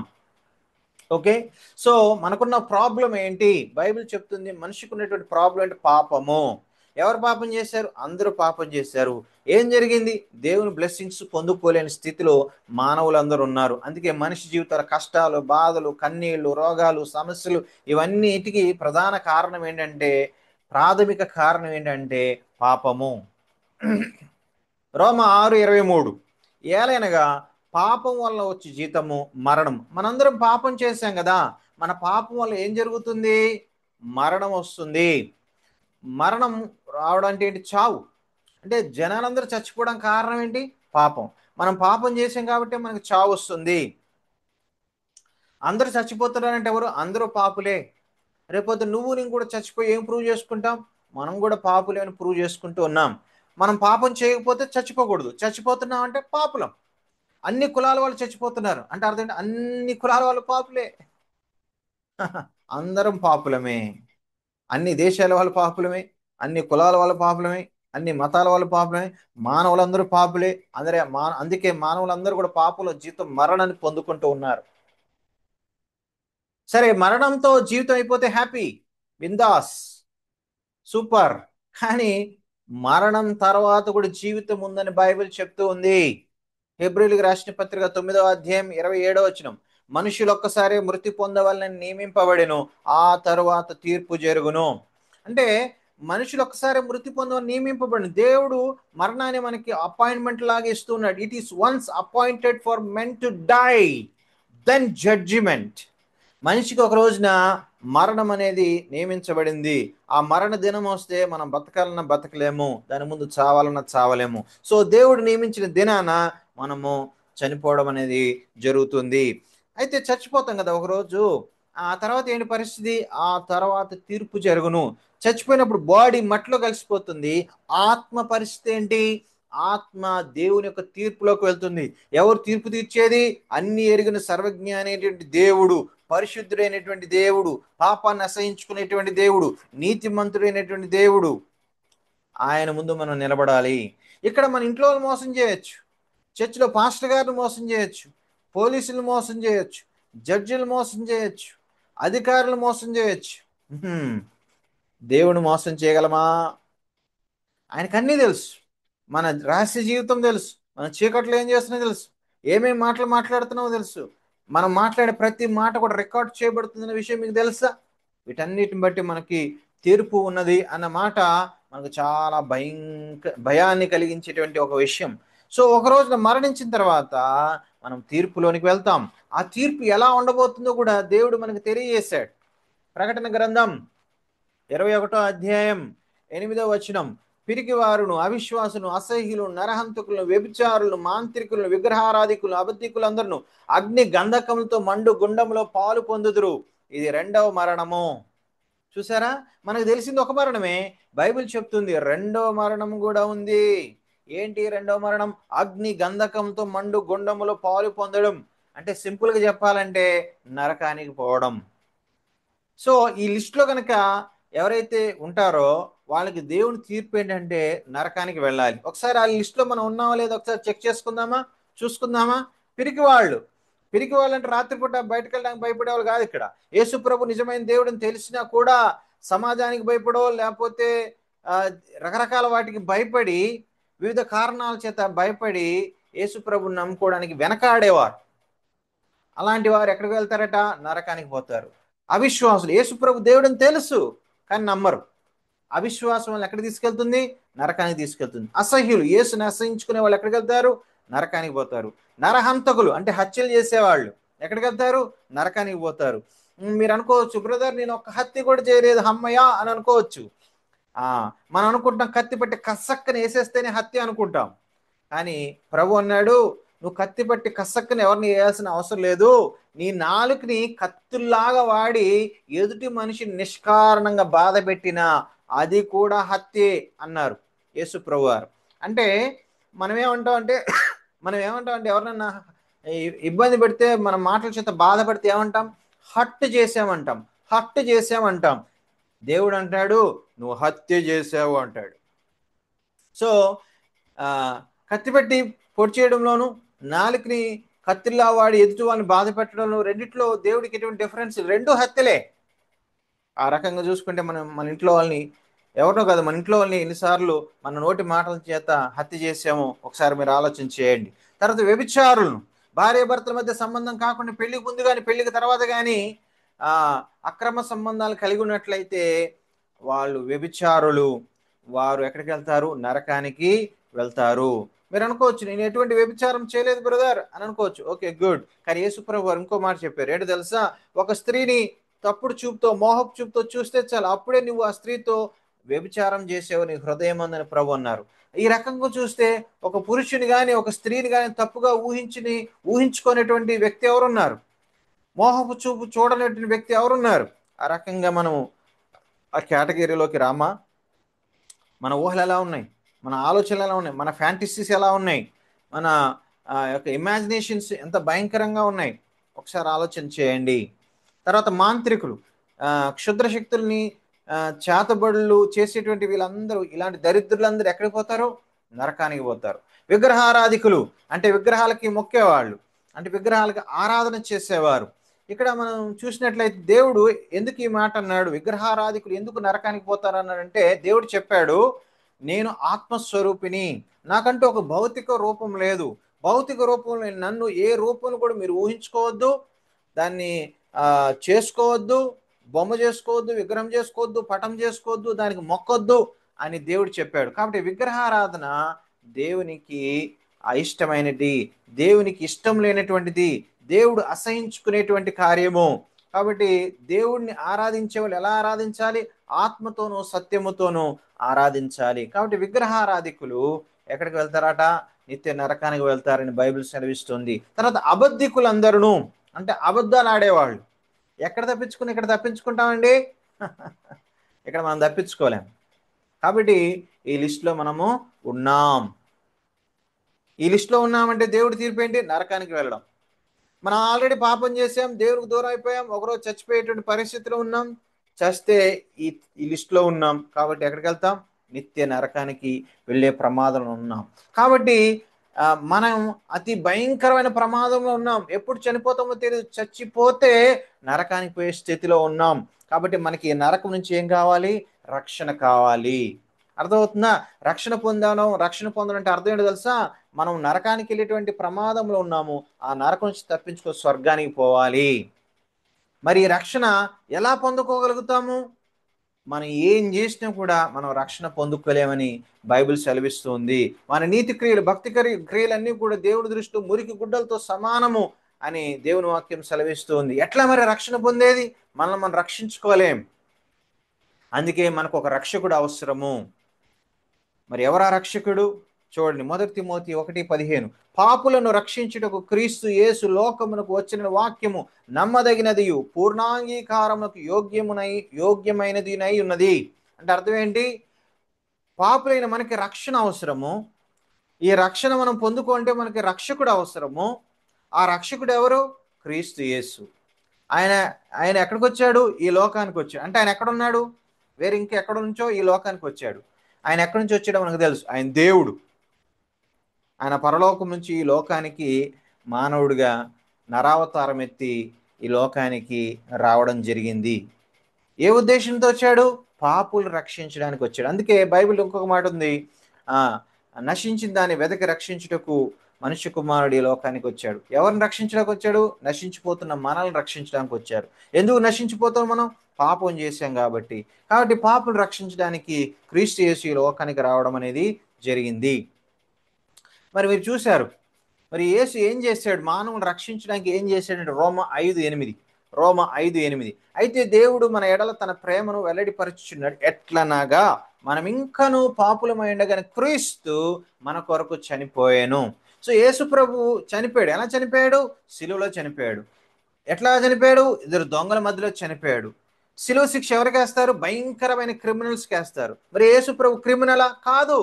ఓకే, సో మనకున్న ప్రాబ్లం ఏంటి? బైబిల్ చెప్తుంది మనిషికి ఉన్నటువంటి ప్రాబ్లం అంటే పాపము. ఎవరు పాపం చేశారు? అందరూ పాపం చేశారు. ఏం జరిగింది? దేవుని బ్లెస్సింగ్స్ పొందుకోలేని స్థితిలో మానవులందరూ ఉన్నారు. అందుకే మనిషి జీవితాల కష్టాలు, బాధలు, కన్నీళ్లు, రోగాలు, సమస్యలు, ఇవన్నిటికీ ప్రధాన కారణం ఏంటంటే, ప్రాథమిక కారణం ఏంటంటే పాపము. రోమా 6:23 ఏలైనగా పాపం వల్ల వచ్చి జీతము మరణం. మనందరం పాపం చేశాం కదా, మన పాపం వల్ల ఏం జరుగుతుంది? మరణం వస్తుంది. మరణం రావడం అంటే ఏంటి? చావు. అంటే జనాలందరూ చచ్చిపోవడం కారణం ఏంటి? పాపం. మనం పాపం చేసాం కాబట్టి మనకు చావు వస్తుంది. అందరూ చచ్చిపోతున్నారంటే ఎవరు? అందరూ పాపులే. రేపొద్దు నువ్వు నేను కూడా చచ్చిపోయి ఏం ప్రూవ్ చేసుకుంటాం? మనం కూడా పాపులే అని ప్రూవ్ చేసుకుంటూ ఉన్నాం. మనం పాపం చేయకపోతే చచ్చిపోకూడదు, చచ్చిపోతున్నాం అంటే పాపులం. అన్ని కులాల వాళ్ళు చచ్చిపోతున్నారు అంటే అర్థం ఏంటి? అన్ని కులాల వాళ్ళు పాపులే. అందరం పాపులమే. అన్ని దేశాల వాళ్ళు పాపులమే, అన్ని కులాల వాళ్ళు పాపులమే, అన్ని మతాల వాళ్ళు పాపులమే. మానవులందరూ పాపులే. అందుకే మానవులందరూ కూడా పాపుల జీవితం మరణాన్ని పొందుకుంటూ ఉన్నారు. సరే, మరణంతో జీవితం అయిపోతే హ్యాపీ, బిందాస్, సూపర్. కానీ మరణం తర్వాత కూడా జీవితం ఉందని బైబిల్ చెప్తూ ఉంది. హెబ్రీయులకు రాసిన పత్రిక 9:27 మనుషులు ఒక్కసారి మృతి పొందవాలని నియమింపబడెను, ఆ తరువాత తీర్పు జరుగును. అంటే మనుషులు ఒక్కసారి మృతి పొందవని నియమింపబడిన దేవుడు మరణాన్ని మనకి అపాయింట్మెంట్ లాగా ఇస్తున్నాడు. It is once appointed for men to die, then judgement. మనిషికి ఒక రోజున మరణం అనేది నియమించబడింది. ఆ మరణ దినం వస్తే మనం బతకాలన్నా బతకలేము, దాని ముందు చావాలన్నా చావలేము. సో దేవుడు నియమించిన దినాన మనము చనిపోవడం అనేది జరుగుతుంది. అయితే చచ్చిపోతాం కదా ఒకరోజు. ఆ తర్వాత ఏంటి పరిస్థితి? ఆ తర్వాత తీర్పు జరుగును. చచ్చిపోయినప్పుడు బాడీ మట్టిలో కలిసిపోతుంది. ఆత్మ పరిస్థితి ఏంటి? ఆత్మ దేవుని యొక్క తీర్పులోకి వెళ్తుంది. ఎవరు తీర్పు తీర్చేది? అన్ని ఎరిగిన సర్వజ్ఞాని అనేటువంటి దేవుడు, పరిశుద్ధుడైనటువంటి దేవుడు, పాపాన్ని అసహించుకునేటువంటి దేవుడు, నీతిమంతుడైనటువంటి దేవుడు. ఆయన ముందు మనం నిలబడాలి. ఇక్కడ మన ఇంట్లో మోసం చేయొచ్చు, చర్చిలో పాస్టర్ గారిని మోసం చేయొచ్చు, పోలీసులు మోసం చేయొచ్చు, జడ్జిలు మోసం చేయొచ్చు, అధికారులు మోసం చేయొచ్చు. దేవుని మోసం చేయగలమా? ఆయనకు అన్నీ తెలుసు. మన రహస్య జీవితం తెలుసు, మన చీకట్లో ఏం చేస్తున్నా తెలుసు, ఏమేమి మాటలు మాట్లాడుతున్నామో తెలుసు, మనం మాట్లాడే ప్రతి మాట కూడా రికార్డ్ చేయబడుతుందన్న విషయం మీకు తెలుసా? వీటన్నిటిని బట్టి మనకి తీర్పు ఉన్నది అన్న మాట మనకు చాలా భయాన్ని కలిగించేటువంటి ఒక విషయం. సో ఒక రోజున మరణించిన తర్వాత మనం తీర్పులోనికి వెళ్తాం. ఆ తీర్పు ఎలా ఉండబోతుందో కూడా దేవుడు మనకు తెలియజేశాడు. ప్రకటన గ్రంథం 21వ అధ్యాయం 8వ వచనం, పిరికివారును, అవిశ్వాసును, అసహ్యులు, నరహంతకులను, వ్యభిచారులను, మాంత్రికులను, విగ్రహారాధికులను, అబద్ధికులందరూ అగ్ని గంధకములతో మండు గుండంలో పాలు పొందుదురు. ఇది రెండవ మరణము. చూసారా, మనకు తెలిసింది ఒక మరణమే, బైబిల్ చెప్తుంది రెండవ మరణం కూడా ఉంది. ఏంటి రెండవ మరణం? అగ్ని గంధకంతో మండు గుండములో పాలు పొందడం. అంటే సింపుల్గా చెప్పాలంటే నరకానికి పోవడం. సో ఈ లిస్టులో కనుక ఎవరైతే ఉంటారో వాళ్ళకి దేవుని తీర్పు ఏంటంటే నరకానికి వెళ్ళాలి. ఒకసారి ఆ లిస్టులో మనం ఉన్నామా లేదా ఒకసారి చెక్ చేసుకుందామా, చూసుకుందామా. పిరికి వాళ్ళు అంటే రాత్రిపూట బయటకు వెళ్ళడానికి భయపడేవాళ్ళు కాదు. ఇక్కడ యేసు ప్రభు నిజమైన దేవుడిని తెలిసినా కూడా సమాజానికి భయపడో లేకపోతే రకరకాల వాటికి భయపడి, వివిధ కారణాల చేత భయపడి యేసు ప్రభుని నమ్ముకోవడానికి వెనకాడేవారు. అలాంటి వారు ఎక్కడికి వెళ్తారట? నరకానికి పోతారు. అవిశ్వాసులు, యేసుప్రభు దేవుడని తెలుసు కానీ నమ్మరు. అవిశ్వాసం వాళ్ళు ఎక్కడికి తీసుకెళ్తుంది? నరకానికి తీసుకెళ్తుంది. అసహ్యులు, యేసుని అసహించుకునే వాళ్ళు ఎక్కడికి వెళ్తారు? నరకానికి పోతారు. నరహంతకులు అంటే హత్యలు చేసేవాళ్ళు ఎక్కడికి వెళ్తారు? నరకానికి పోతారు. మీరు అనుకోవచ్చు, బ్రదర్ నేను ఒక్క హత్య కూడా చేయలేదు అమ్మయ్య అని అనుకోవచ్చు. మనం అనుకుంటాం కత్తి పట్టి కసక్కని వేసేస్తేనే హత్య అనుకుంటాం. కానీ ప్రభు అన్నాడు, నువ్వు కత్తి పట్టి కసక్కని ఎవరిని వేయాల్సిన అవసరం లేదు. నీ నాలుకని కత్తుల్లాగా వాడి ఎదుటి మనిషిని నిష్కారణంగా బాధ పెట్టినా అది కూడా హత్యే అన్నారు యేసు ప్రభు వారు. అంటే మనం ఏమంటాం అంటే ఎవరినన్నా ఇబ్బంది పెడితే మన మాటల చేత బాధపడితే ఏమంటాం? హట్ చేసామంటాం. దేవుడు అంటాడు నువ్వు హత్య చేసావు అంటాడు. సో కత్తిపెట్టి పొడి చేయడంలోను, నాలుకని కత్తిలా వాడి ఎదుటి వాళ్ళని బాధ పెట్టడంలో, రెండిట్లో దేవుడికి ఎటువంటి డిఫరెన్స్? రెండు హత్యలే. ఆ రకంగా చూసుకుంటే మన ఇంట్లో వాళ్ళని, ఎవరినో కాదు మన ఇంట్లో వాళ్ళని ఎన్నిసార్లు మన నోటి మాటల చేత హత్య చేసామో ఒకసారి మీరు ఆలోచన చేయండి. తర్వాత వ్యభిచారులను, భార్యాభర్తల మధ్య సంబంధం కాకుండా పెళ్లికి ముందు కానీ పెళ్లికి తర్వాత కానీ అక్రమ సంబంధాలు కలిగి ఉన్నట్లయితే వాళ్ళు వ్యభిచారులు. వారు ఎక్కడికి వెళ్తారు? నరకానికి వెళ్తారు. మీరు అనుకోవచ్చు నేను ఎటువంటి వ్యభిచారం చేయలేదు బ్రదర్ అని అనుకోవచ్చు. Okay, good. కానీ యేసుప్రభు వారు ఇంకో మాట చెప్పారు. ఏంటో తెలుసా? ఒక స్త్రీని తప్పుడు చూపుతో, మోహపు చూపుతో చూస్తే చాలు, అప్పుడే నువ్వు ఆ స్త్రీతో వ్యభిచారం చేసేవు నీ హృదయం అందని ప్రభు అన్నారు. ఈ రకంగా చూస్తే ఒక పురుషుని కానీ ఒక స్త్రీని కానీ తప్పుగా ఊహించుకునేటువంటి వ్యక్తి ఎవరున్నారు? మోహపు చూపు చూడనటువంటి వ్యక్తి ఎవరున్నారు? ఆ రకంగా మనం ఆ కేటగిరీలోకి రామా? మన ఊహలు ఎలా ఉన్నాయి? మన ఆలోచనలు ఎలా ఉన్నాయి? మన ఫ్యాంటసీస్ ఎలా ఉన్నాయి? మన యొక్క ఇమాజినేషన్స్ ఎంత భయంకరంగా ఉన్నాయి? ఒకసారి ఆలోచన చేయండి. తర్వాత మాంత్రికులు, క్షుద్ర శక్తుల్ని చేతబడులు చేసేటువంటి వీళ్ళందరూ, ఇలాంటి దరిద్రులందరూ ఎక్కడికి పోతారు? నరకానికి పోతారు. విగ్రహారాధికులు అంటే విగ్రహాలకి మొక్కేవాళ్ళు, అంటే విగ్రహాలకి ఆరాధన చేసేవారు. ఇక్కడ మనం చూసినట్లయితే దేవుడు ఎందుకు ఈ మాట అన్నాడు? విగ్రహారాధికులు ఎందుకు నరకానికి పోతారు అన్నాడంటే దేవుడు చెప్పాడు, నేను ఆత్మస్వరూపిని, నాకంటూ ఒక భౌతిక రూపం లేదు. భౌతిక రూపంలో నన్ను ఏ రూపం కూడా మీరు ఊహించుకోవద్దు, దాన్ని చేసుకోవద్దు, బొమ్మ చేసుకోవద్దు, విగ్రహం చేసుకోవద్దు, పటం చేసుకోవద్దు, దానికి మొక్కొద్దు అని దేవుడు చెప్పాడు. కాబట్టి విగ్రహారాధన దేవునికి అయిష్టమైనది, దేవునికి ఇష్టం లేనటువంటిది, దేవుడు అసహించుకునేటువంటి కార్యము. కాబట్టి దేవుడిని ఆరాధించే వాళ్ళు ఎలా ఆరాధించాలి? ఆత్మతోనూ సత్యముతోనూ ఆరాధించాలి. కాబట్టి విగ్రహారాధికులు ఎక్కడికి వెళ్తారట? నిత్య నరకానికి వెళ్తారని బైబిల్ సెలవిస్తుంది. తర్వాత అబద్ధికులందరూ అంటే అబద్ధాలు ఆడేవాళ్ళు ఎక్కడ తప్పించుకుంటామండి? ఇక్కడ మనం తప్పించుకోలేం. కాబట్టి ఈ లిస్టులో మనము ఉన్నాం. ఈ లిస్టులో ఉన్నామంటే దేవుడి తీర్పు ఏంటి? నరకానికి వెళ్ళడం. మనం ఆల్రెడీ పాపం చేసాం, దేవుడికి దూరం అయిపోయాం, ఒకరోజు చచ్చిపోయేటువంటి పరిస్థితిలో ఉన్నాం, చస్తే ఈ లిస్టులో ఉన్నాం. కాబట్టి ఎక్కడికి వెళ్తాం? నిత్య నరకానికి వెళ్ళే ప్రమాదంలో ఉన్నాం. కాబట్టి మనం అతి భయంకరమైన ప్రమాదంలో ఉన్నాం. ఎప్పుడు చనిపోతామో తెలియదు. చచ్చిపోతే నరకానికి పోయే స్థితిలో ఉన్నాం. కాబట్టి మనకి నరకం నుంచి ఏం కావాలి? రక్షణ కావాలి. అర్థమవుతుందా? రక్షణ పొందడం అంటే అర్థం ఏంటో తెలుసా? మనం నరకానికి వెళ్ళేటువంటి ప్రమాదంలో ఉన్నాము, ఆ నరకం నుంచి తప్పించుకో స్వర్గానికి పోవాలి. మరి రక్షణ ఎలా పొందుకోగలుగుతాము? మనం ఏం చేసినా కూడా మనం రక్షణ పొందుకోలేమని బైబిల్ సెలవిస్తుంది. మన నీతి క్రియలు, భక్తి క్రియలన్నీ కూడా దేవుడి దృష్టిలో మురికి గుడ్డలతో సమానము అని దేవుని వాక్యం సెలవిస్తుంది. ఎట్లా మరి రక్షణ పొందేది? మనం రక్షించుకోలేం. అందుకే మనకు ఒక రక్షకుడు అవసరము. మరి ఎవరా రక్షకుడు? చూడండి, 1 తిమోతి 1:15, పాపులను రక్షించుటకు క్రీస్తు యేసు లోకమునకు వచ్చిన వాక్యము నమ్మదగినదియు పూర్ణాంగీకారమునకు యోగ్యమైనదినై ఉన్నది. అంటే అర్థం ఏంటి? పాపులైన మనకి రక్షణ అవసరము. ఈ రక్షణ మనం పొందుకుంటే మనకి రక్షకుడు అవసరము. ఆ రక్షకుడు ఎవరు? క్రీస్తు యేసు. ఆయన ఆయన ఎక్కడికి వచ్చాడు? ఈ లోకానికి వచ్చాడు. అంటే ఆయన ఎక్కడున్నాడు? వేరే ఇంకెక్కడ నుంచో ఈ లోకానికి వచ్చాడు. ఆయన ఎక్కడి నుంచి వచ్చాడో మనకు తెలుసు. ఆయన దేవుడు. ఆయన పరలోకం నుంచి ఈ లోకానికి మానవుడిగా నరావతారం ఎత్తి ఈ లోకానికి రావడం జరిగింది. ఏ ఉద్దేశంతో వచ్చాడు? పాపులు రక్షించడానికి వచ్చాడు. అందుకే బైబిల్ ఇంకొక మాట ఉంది, నశించిన దాన్ని వెతకి రక్షించుటకు మనుష్య కుమారుడు ఈ లోకానికి వచ్చాడు. ఎవరిని రక్షించడానికి వచ్చాడు? నశించిపోతున్న మనల్ని రక్షించడానికి వచ్చాడు. ఎందుకు నశించిపోతాం? మనం పాపం చేశాం కాబట్టి. పాపులు రక్షించడానికి క్రీస్తు యేసు ఈ లోకానికి రావడం అనేది జరిగింది. మరి మీరు చూశారు, మరి యేసు ఏం చేశాడు? మానవుని రక్షించడానికి ఏం చేశాడంటే రోమ 5:8, అయితే దేవుడు మన ఎడల తన ప్రేమను వెల్లడిపరుచుచున్నాడు, ఎట్లనగా మనం ఇంకనూ పాపులమైండగానే క్రీస్తు మన కొరకు చనిపోయాను. సో యేసు ప్రభు చనిపోయాడు. ఎలా చనిపోయాడు? సిలువలో చనిపోయాడు. ఎట్లా చనిపోయాడు? ఇద్దరు దొంగల మధ్యలో చనిపోయాడు. సిలువ శిక్ష ఎవరికి వేస్తారు? భయంకరమైన క్రిమినల్స్కి వేస్తారు. మరి యేసు ప్రభు క్రిమినలా? కాదు.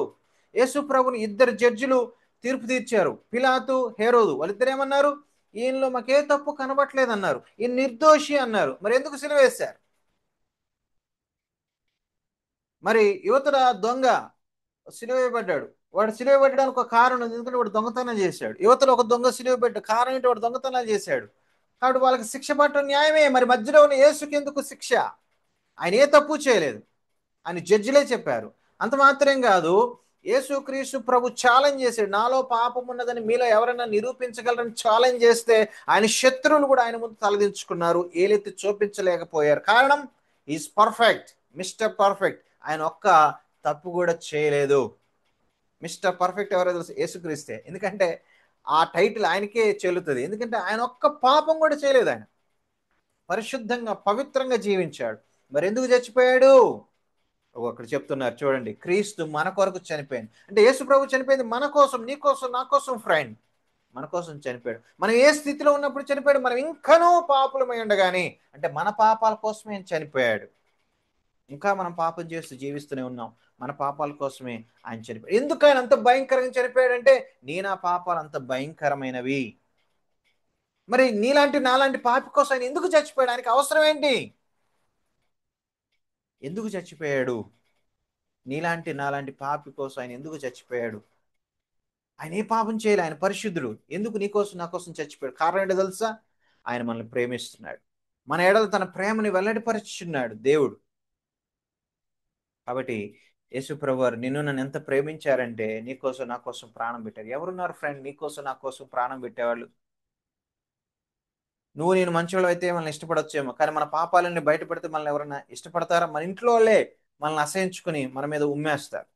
యేసు ప్రభుని ఇద్దరు జడ్జిలు తీర్పు తీర్చారు, పిలాతు, హేరోదు. వాళ్ళిద్దరు ఏమన్నారు? ఈయనలో మాకే తప్పు కనబట్లేదు అన్నారు. ఈయన నిర్దోషి అన్నారు. మరి ఎందుకు సిలువ వేశారు? మరి యువతల దొంగ సిలువ వేయబడ్డాడు. వాడు సిలువ పెట్టడానికి ఒక కారణం ఉంది, ఎందుకంటే వాడు దొంగతనం చేశాడు. యువతలో ఒక దొంగ సిలువ పెట్టాడు, కారణం ఏంటి? వాడు దొంగతనాలు చేశాడు. కాబట్టి వాళ్ళకి శిక్ష పట్టడం న్యాయమే. మరి మధ్యలో ఉన్న యేసుకి ఎందుకు శిక్ష? ఆయన ఏ తప్పు చేయలేదు అని జడ్జిలే చెప్పారు. అంత మాత్రం కాదు, యేసుక్రీస్తు ప్రభు ఛాలెంజ్ చేశాడు, నాలో పాపం ఉన్నదని మీలో ఎవరైనా నిరూపించగలరని ఛాలెంజ్ చేస్తే ఆయన శత్రువులు కూడా ఆయన ముందు తలదించుకున్నారు, ఏలెత్తి చూపించలేకపోయారు. కారణం, ఈజ్ పర్ఫెక్ట్, మిస్టర్ పర్ఫెక్ట్. ఆయన ఒక్క తప్పు కూడా చేయలేదు. మిస్టర్ పర్ఫెక్ట్ ఎవరో తెలుసు? యేసుక్రీస్తే. ఎందుకంటే ఆ టైటిల్ ఆయనకే చెల్లుతుంది. ఎందుకంటే ఆయన ఒక్క పాపం కూడా చేయలేదు. ఆయన పరిశుద్ధంగా పవిత్రంగా జీవించాడు. మరి ఎందుకు చచ్చిపోయాడు? అక్కడ చెప్తున్నారు చూడండి, క్రీస్తు మన కొరకు చనిపోయింది. అంటే యేసు ప్రభు చనిపోయింది మన కోసం, నీ కోసం, నా కోసం ఫ్రెండ్. మన కోసం చనిపోయాడు. మనం ఏ స్థితిలో ఉన్నప్పుడు చనిపోయాడు? మనం ఇంకనూ పాపులమై ఉండగానే, అంటే మన పాపాల కోసమే చనిపోయాడు. ఇంకా మనం పాపం చేస్తూ జీవిస్తూనే ఉన్నాం. మన పాపాల కోసమే ఆయన చనిపోయాడు. ఎందుకు ఆయన అంత భయంకరంగా చనిపోయాడంటే, నీ నా పాపాలు అంత భయంకరమైనవి. మరి నీలాంటి నాలాంటి పాపి కోసం ఆయన ఎందుకు చచ్చిపోయడానికి అవసరం ఏంటి? ఎందుకు చచ్చిపోయాడు? నీలాంటి నాలాంటి పాపి కోసం ఆయన ఎందుకు చచ్చిపోయాడు? ఆయన ఏ పాపం చేయలే, ఆయన పరిశుద్ధుడు. ఎందుకు నీ కోసం, నా కోసం చచ్చిపోయాడు? కారణం ఏంటో తెలుసా? ఆయన మనల్ని ప్రేమిస్తున్నాడు. మన ఎడల తన ప్రేమని వెల్లడిపరుచుచున్నాడు దేవుడు. కాబట్టి యేసు ప్రభు వారు నిన్ను నన్ను ఎంత ప్రేమించారంటే, నీకోసం నా కోసం ప్రాణం పెట్టారు. ఎవరున్నారు ఫ్రెండ్ నీకోసం నా కోసం ప్రాణం పెట్టేవాళ్ళు? నువ్వు నేను మంచోళ్ళు అయితే మనల్ని ఇష్టపడొచ్చేమో, కానీ మన పాపాలన్నీ బయట పెడితే మనల్ని ఎవరైనా ఇష్టపడతారా? మన ఇంట్లో వాళ్ళే మనల్ని అసహించుకుని మన మీద ఉమ్మేస్తారు.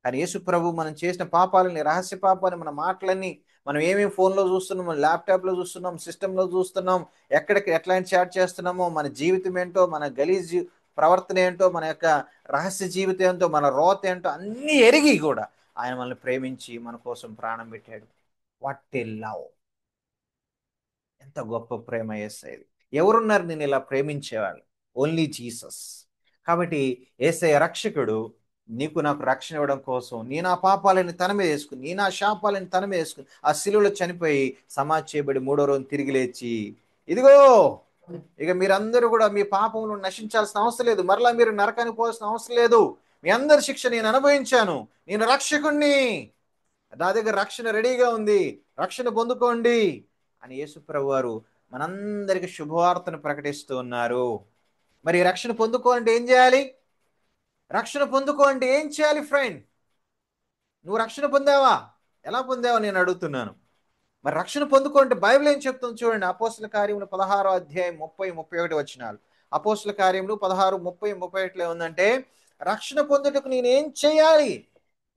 కానీ యేసు ప్రభు మనం చేసిన పాపాలని, రహస్య పాపాలని, మన మాటలన్నీ, మనం ఏమేమి ఫోన్లో చూస్తున్నాం, ల్యాప్టాప్లో చూస్తున్నాం, సిస్టంలో చూస్తున్నాం, ఎక్కడికి ఎట్లాంటి చాట్ చేస్తున్నామో, మన జీవితం ఏంటో, మన గలీజ్ ప్రవర్తన ఏంటో, మన యొక్క రహస్య జీవితం ఏంటో, మన రోత ఏంటో అన్నీ ఎరిగి కూడా ఆయన మనల్ని ప్రేమించి మన కోసం ప్రాణం పెట్టాడు. What a love! ఎంత గొప్ప ప్రేమ యేసయ్యది! ఎవరున్నారు నేను ఇలా ప్రేమించేవాళ్ళు? Only Jesus. కాబట్టి యేసయ్య రక్షకుడు నీకు నాకు రక్షణ ఇవ్వడం కోసం, నీ నా పాపాలని తన మీద వేసుకుని, నీ నా శాపాలని తన మీద వేసుకుని, ఆ శిలువలో చనిపోయి సమాధి చేయబడి 3వ రోజు తిరిగి లేచి, ఇదిగో ఇక మీరందరూ కూడా మీ పాపంలో నశించాల్సిన అవసరం లేదు, మరలా మీరు నరకానికి పోవాల్సిన అవసరం లేదు, మీ అందరి శిక్ష నేను అనుభవించాను, నేను రక్షకుణ్ణి, నా దగ్గర రక్షణ రెడీగా ఉంది, రక్షణ పొందుకోండి అని యేసు ప్రభు వారు మనందరికి శుభవార్తను ప్రకటిస్తూ ఉన్నారు. మరి రక్షణ పొందుకోవాలంటే ఏం చేయాలి? రక్షణ పొందుకోవాలంటే ఏం చేయాలి ఫ్రెండ్? నువ్వు రక్షణ పొందావా? ఎలా పొందావా నేను అడుగుతున్నాను. మరి రక్షణ పొందుకోంటే బైబిల్ ఏం చెప్తుంది చూడండి. అపోస్తల కార్యములు 16:30-31 అపోస్తల కార్యములు 16:30-31 ఏముందంటే, రక్షణ పొందుటకు నేనేం చేయాలి?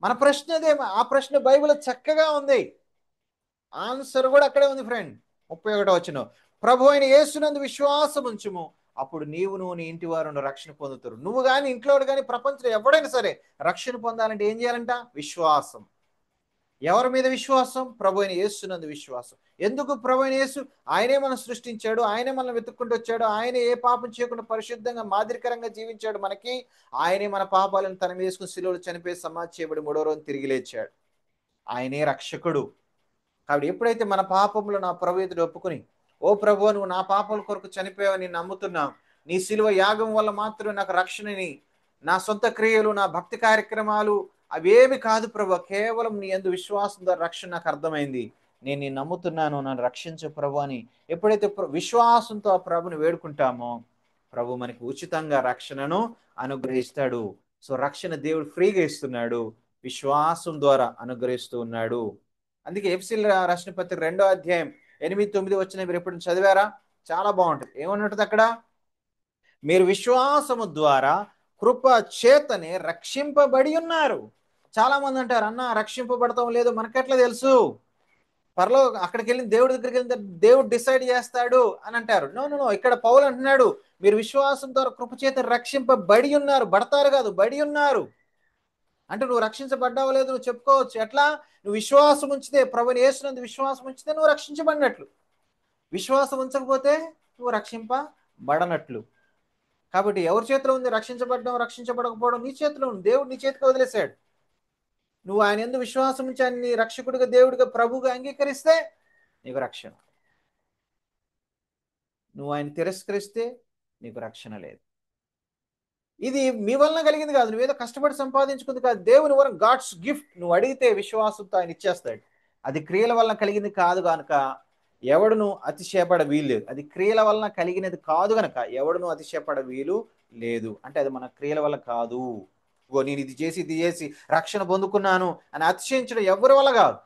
మన ప్రశ్న అదే. ఆ ప్రశ్న బైబిల్ చక్కగా ఉంది, ఆన్సర్ కూడా అక్కడే ఉంది ఫ్రెండ్. 31 ప్రభు అయిన యేసునందు విశ్వాసం ఉంచుము, అప్పుడు నువ్వు నీ ఇంటి వారు రక్షణ పొందుతారు. నువ్వు కానీ ఇంట్లో కానీ ప్రపంచంలో ఎవడైనా సరే రక్షణ పొందాలంటే ఏం చేయాలంట? విశ్వాసం. ఎవరి మీద విశ్వాసం? ప్రభు అయిన యేసునందు విశ్వాసం. ఎందుకు ప్రభు అయిన యేసు? ఆయనే మనం సృష్టించాడు, ఆయనే మనం వెతుక్కుంటూ వచ్చాడు, ఆయనే ఏ పాపం చేయకుండా పరిశుద్ధంగా మాదిరికరంగా జీవించాడు మనకి. ఆయనే మన పాపాలను తన మీద వేసుకుని శిలువలో చనిపోయి సమాధి చేయబడి 3వ రోజు తిరిగి లేచాడు. ఆయనే రక్షకుడు. కాబట్టి ఎప్పుడైతే మన పాపములు నా ప్రభు ఎదుట ఒప్పుకొని, ఓ ప్రభు నువ్వు నా పాపల కొరకు చనిపోయావని నమ్ముతున్నావు, నీ శిలువ యాగం వల్ల మాత్రమే నాకు రక్షణని, నా సొంత క్రియలు, నా భక్తి కార్యక్రమాలు అవేమి కాదు ప్రభు, కేవలం నీ యందు విశ్వాసం ద్వారా రక్షణ నాకు అర్థమైంది, నేను నీ నమ్ముతున్నాను, నన్ను రక్షించు ప్రభు అని ఎప్పుడైతే విశ్వాసంతో ఆ ప్రభుని వేడుకుంటామో ప్రభు మనకి ఉచితంగా రక్షణను అనుగ్రహిస్తాడు. సో రక్షణ దేవుడు ఫ్రీగా ఇస్తున్నాడు, విశ్వాసం ద్వారా అనుగ్రహిస్తూ ఉన్నాడు. అందుకే ఎఫెసీయులకు రాసిన పత్రిక 2వ అధ్యాయం 8-9 వచ్చిన మీరు ఎప్పుడు చదివారా? చాలా బాగుంటుంది. ఏమన్నట్టు అక్కడ? మీరు విశ్వాసము ద్వారా కృప చేతనే రక్షింపబడి ఉన్నారు. చాలా మంది అంటారు, అన్న రక్షింపబడతాం లేదు మనకెట్లా తెలుసు? పరలో అక్కడికి వెళ్ళిన దేవుడి దగ్గరికి వెళ్ళిన దేవుడు డిసైడ్ చేస్తాడు అని అంటారు. నో నో నో, ఇక్కడ పౌలు అంటున్నాడు మీరు విశ్వాసం ద్వారా కృప చేత రక్షింపబడి ఉన్నారు. బడతారు కాదు, బడి ఉన్నారు. అంటే నువ్వు రక్షించబడ్డావు లేదు నువ్వు చెప్పుకోవచ్చు. ఎట్లా? నువ్వు విశ్వాసం ఉంచితే, ప్రభుని యేసునందు విశ్వాసం ఉంచితే నువ్వు రక్షించబడినట్లు, విశ్వాసం ఉంచకపోతే నువ్వు రక్షింపబడనట్లు. కాబట్టి ఎవరి చేతిలో ఉంది రక్షించబడడం రక్షించబడకపోవడం? నీ చేతిలో ఉంది. దేవుడు నీ చేతికి వదిలేశాడు. నువ్వు ఆయన యందు విశ్వాసం ఉంచి ఆయన నీ రక్షకుడిగా దేవుడిగా ప్రభువుగా అంగీకరిస్తే నీకు రక్షణ. నువ్వు ఆయన తిరస్కరిస్తే నీకు రక్షణ లేదు. ఇది మీ వలన కలిగింది కాదు, నువ్వేదో కష్టపడి సంపాదించుకుంది కాదు, దేవుని వరం, గాడ్స్ గిఫ్ట్. నువ్వు అడిగితే విశ్వాసంతో ఆయన ఇచ్చేస్తాడు. అది క్రియల వలన కలిగింది కాదు కనుక ఎవడును అతిశయపడ వీలు లేదు. అది క్రియల వలన కలిగినది కాదు గనక ఎవడును అతిశయపడ వీలు లేదు. అంటే అది మన క్రియల వల్ల కాదు. ఓ నేను ఇది చేసి రక్షణ పొందుకున్నాను అని అతిశయించడం ఎవరి వల్ల కాదు.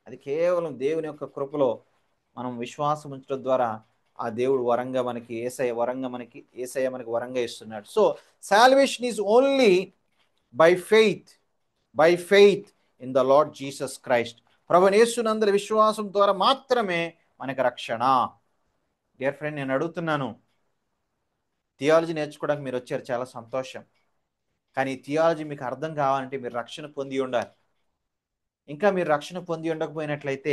అది కేవలం దేవుని యొక్క కృపలో మనం విశ్వాసం ఉంచడం ద్వారా ఆ దేవుడు వరంగా మనకి యేసయ్య మనకి వరంగా ఇస్తున్నాడు. So salvation is only by faith in the lord Jesus Christ. ప్రభువైన యేసునందు విశ్వాసం ద్వారా మాత్రమే మనకి రక్షణ. డియర్ ఫ్రెండ్, నేను అడుగుతున్నాను, థియాలజీ నేర్చుకోవడానికి మీరు వచ్చారు, చాలా సంతోషం. కానీ థియాలజీ మీకు అర్థం కావాలంటే మీరు రక్షణ పొంది ఉండాలి. ఇంకా మీరు రక్షణ పొంది ఉండకపోయినట్లయితే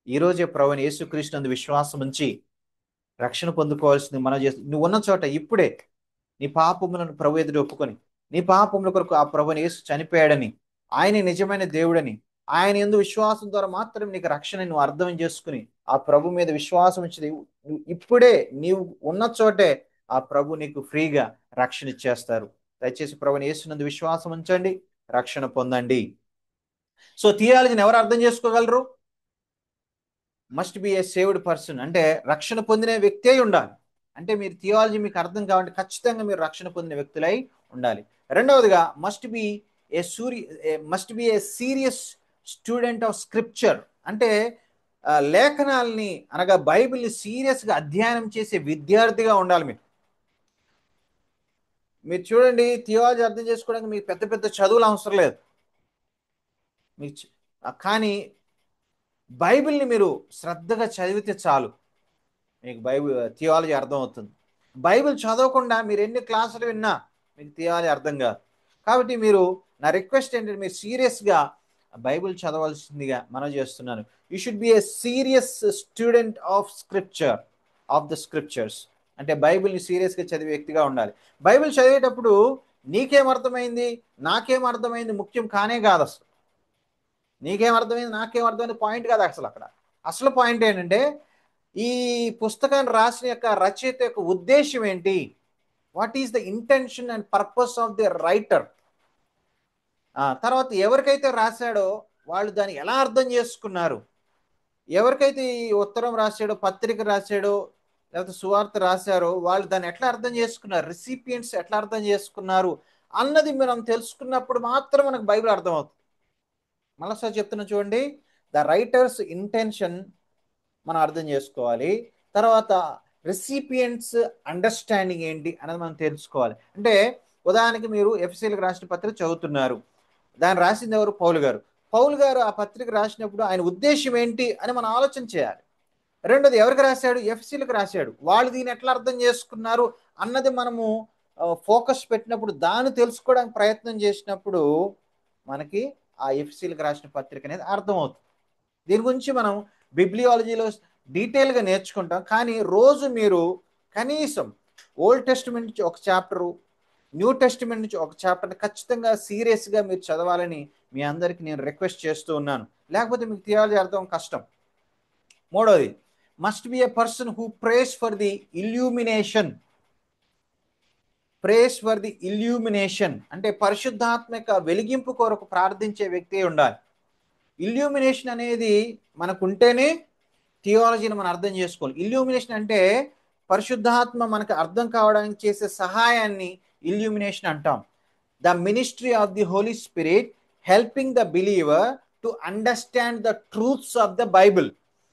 ఈరోజే ప్రభువైన యేసుక్రీస్తునందు విశ్వాసం ఉంచి రక్షణ పొందుకోవాల్సింది మనం చేస్తుంది. నువ్వు ఉన్న చోట ఇప్పుడే నీ పాపములను ప్రభు ఎదుట ఒప్పుకొని, నీ పాపముల కొరకు ఆ ప్రభువైన యేసు చనిపోయాడని, ఆయన నిజమైన దేవుడని, ఆయన యందు విశ్వాసం ద్వారా మాత్రం నీకు రక్షణ నువ్వు అర్థం చేసుకుని ఆ ప్రభు మీద విశ్వాసం ఉంచి ఇప్పుడే నీవు ఉన్న చోటే ఆ ప్రభు నీకు ఫ్రీగా రక్షణ ఇచ్చేస్తారు. దయచేసి ప్రభువైన యేసునందు విశ్వాసం ఉంచండి, రక్షణ పొందండి. సో థియాలజీని ఎవరు అర్థం చేసుకోగలరు? Must be A saved person, అంటే రక్షణ పొందిన వ్యక్తి అయి ఉండాలి. అంటే మీరు థియాలజీ మీకు అర్థం కావాలంటే ఖచ్చితంగా మీరు రక్షణ పొందిన వ్యక్తులై ఉండాలి. రెండవదిగా must be A serious student of scripture, అంటే లేఖనాల్ని అనగా బైబిల్ని సీరియస్గా అధ్యయనం చేసే విద్యార్థిగా ఉండాలి. మీరు చూడండి, థియాలజీ అర్థం చేసుకోవడానికి మీకు పెద్ద పెద్ద చదువులు అవసరం లేదు. కానీ బైబిల్ని మీరు శ్రద్ధగా చదివితే చాలు, మీకు థియాలజీ అర్థమవుతుంది. బైబిల్ చదవకుండా మీరు ఎన్ని క్లాసులు విన్నా మీకు థియాలజీ అర్థం కాదు. కాబట్టి నా రిక్వెస్ట్ ఏంటంటే మీరు సీరియస్గా బైబిల్ చదవాల్సిందిగా మనం చేస్తున్నాను. You should be A serious student of the scriptures, అంటే బైబిల్ని సీరియస్గా చదివే వ్యక్తిగా ఉండాలి. బైబిల్ చదివేటప్పుడు నీకేం అర్థమైంది, నాకేం అర్థమైంది ముఖ్యం కానే కాదు. అసలు నీకేం అర్థమైంది, నాకేం అర్థమైంది పాయింట్ కాదు. అసలు పాయింట్ ఏంటంటే ఈ పుస్తకాన్ని రాసిన యొక్క రచయిత యొక్క ఉద్దేశం ఏంటి, what is the intention and purpose of the writer. తర్వాత ఎవరికైతే రాశాడో వాళ్ళు దాన్ని ఎలా అర్థం చేసుకున్నారు, ఎవరికైతే ఈ ఉత్తరం రాశాడో, పత్రిక రాశాడో, లేకపోతే సువార్త రాశారో వాళ్ళు దాన్ని ఎట్లా అర్థం చేసుకున్నారు, రిసిపియంట్స్ ఎట్లా అర్థం చేసుకున్నారు అన్నది మనం తెలుసుకున్నప్పుడు మాత్రం మనకు బైబిల్ అర్థమవుతుంది. మళ్ళీసారి చెప్తున్నా చూడండి, ద రైటర్స్ ఇంటెన్షన్ మనం అర్థం చేసుకోవాలి. తర్వాత రెసిపియంట్స్ అండర్స్టాండింగ్ ఏంటి అనేది మనం తెలుసుకోవాలి. అంటే ఉదాహరణకి మీరు ఎఫెసీయులకు రాసిన పత్రిక చదువుతున్నారు, దాన్ని రాసింది ఎవరు? పౌలు గారు ఆ పత్రిక రాసినప్పుడు ఆయన ఉద్దేశం ఏంటి అని మనం ఆలోచన చేయాలి. రెండోది ఎవరికి రాశాడు? ఎఫ్సీలకు రాశాడు. వాళ్ళు దీన్ని ఎట్లా అర్థం చేసుకున్నారు అన్నది మనము ఫోకస్ పెట్టినప్పుడు, దాన్ని తెలుసుకోవడానికి ప్రయత్నం చేసినప్పుడు మనకి ఆ ఎఫ్సీలకు రాసిన పత్రిక అనేది అర్థమవుతుంది. దీని గురించి మనం బిబ్లియాలజీలో డీటెయిల్గా నేర్చుకుంటాం. కానీ రోజు మీరు కనీసం ఓల్డ్ టెస్టిమెంట్ నుంచి ఒక చాప్టరు, న్యూ టెస్టిమెంట్ నుంచి ఒక చాప్టర్ని ఖచ్చితంగా సీరియస్గా మీరు చదవాలని మీ అందరికీ నేను రిక్వెస్ట్ చేస్తూ ఉన్నాను. లేకపోతే మీకు థియాలజీ అర్థం కష్టం. మూడోది, must be a person who prays for the illumination. Prays for the illumination అంటే పరిశుద్ధాత్మక వెలిగింపు కొరకు ప్రార్థించే వ్యక్తి ఉండాలి. ఇల్యూమినేషన్ అనేది మనకుంటేనే థియాలజీని మనం అర్థం చేసుకోవాలి. ఇల్యూమినేషన్ అంటే పరిశుద్ధాత్మ మనకు అర్థం కావడానికి చేసే సహాయాన్ని ఇల్యూమినేషన్ అంటాం. The ministry of the Holy Spirit helping the believer to understand the truths of the Bible.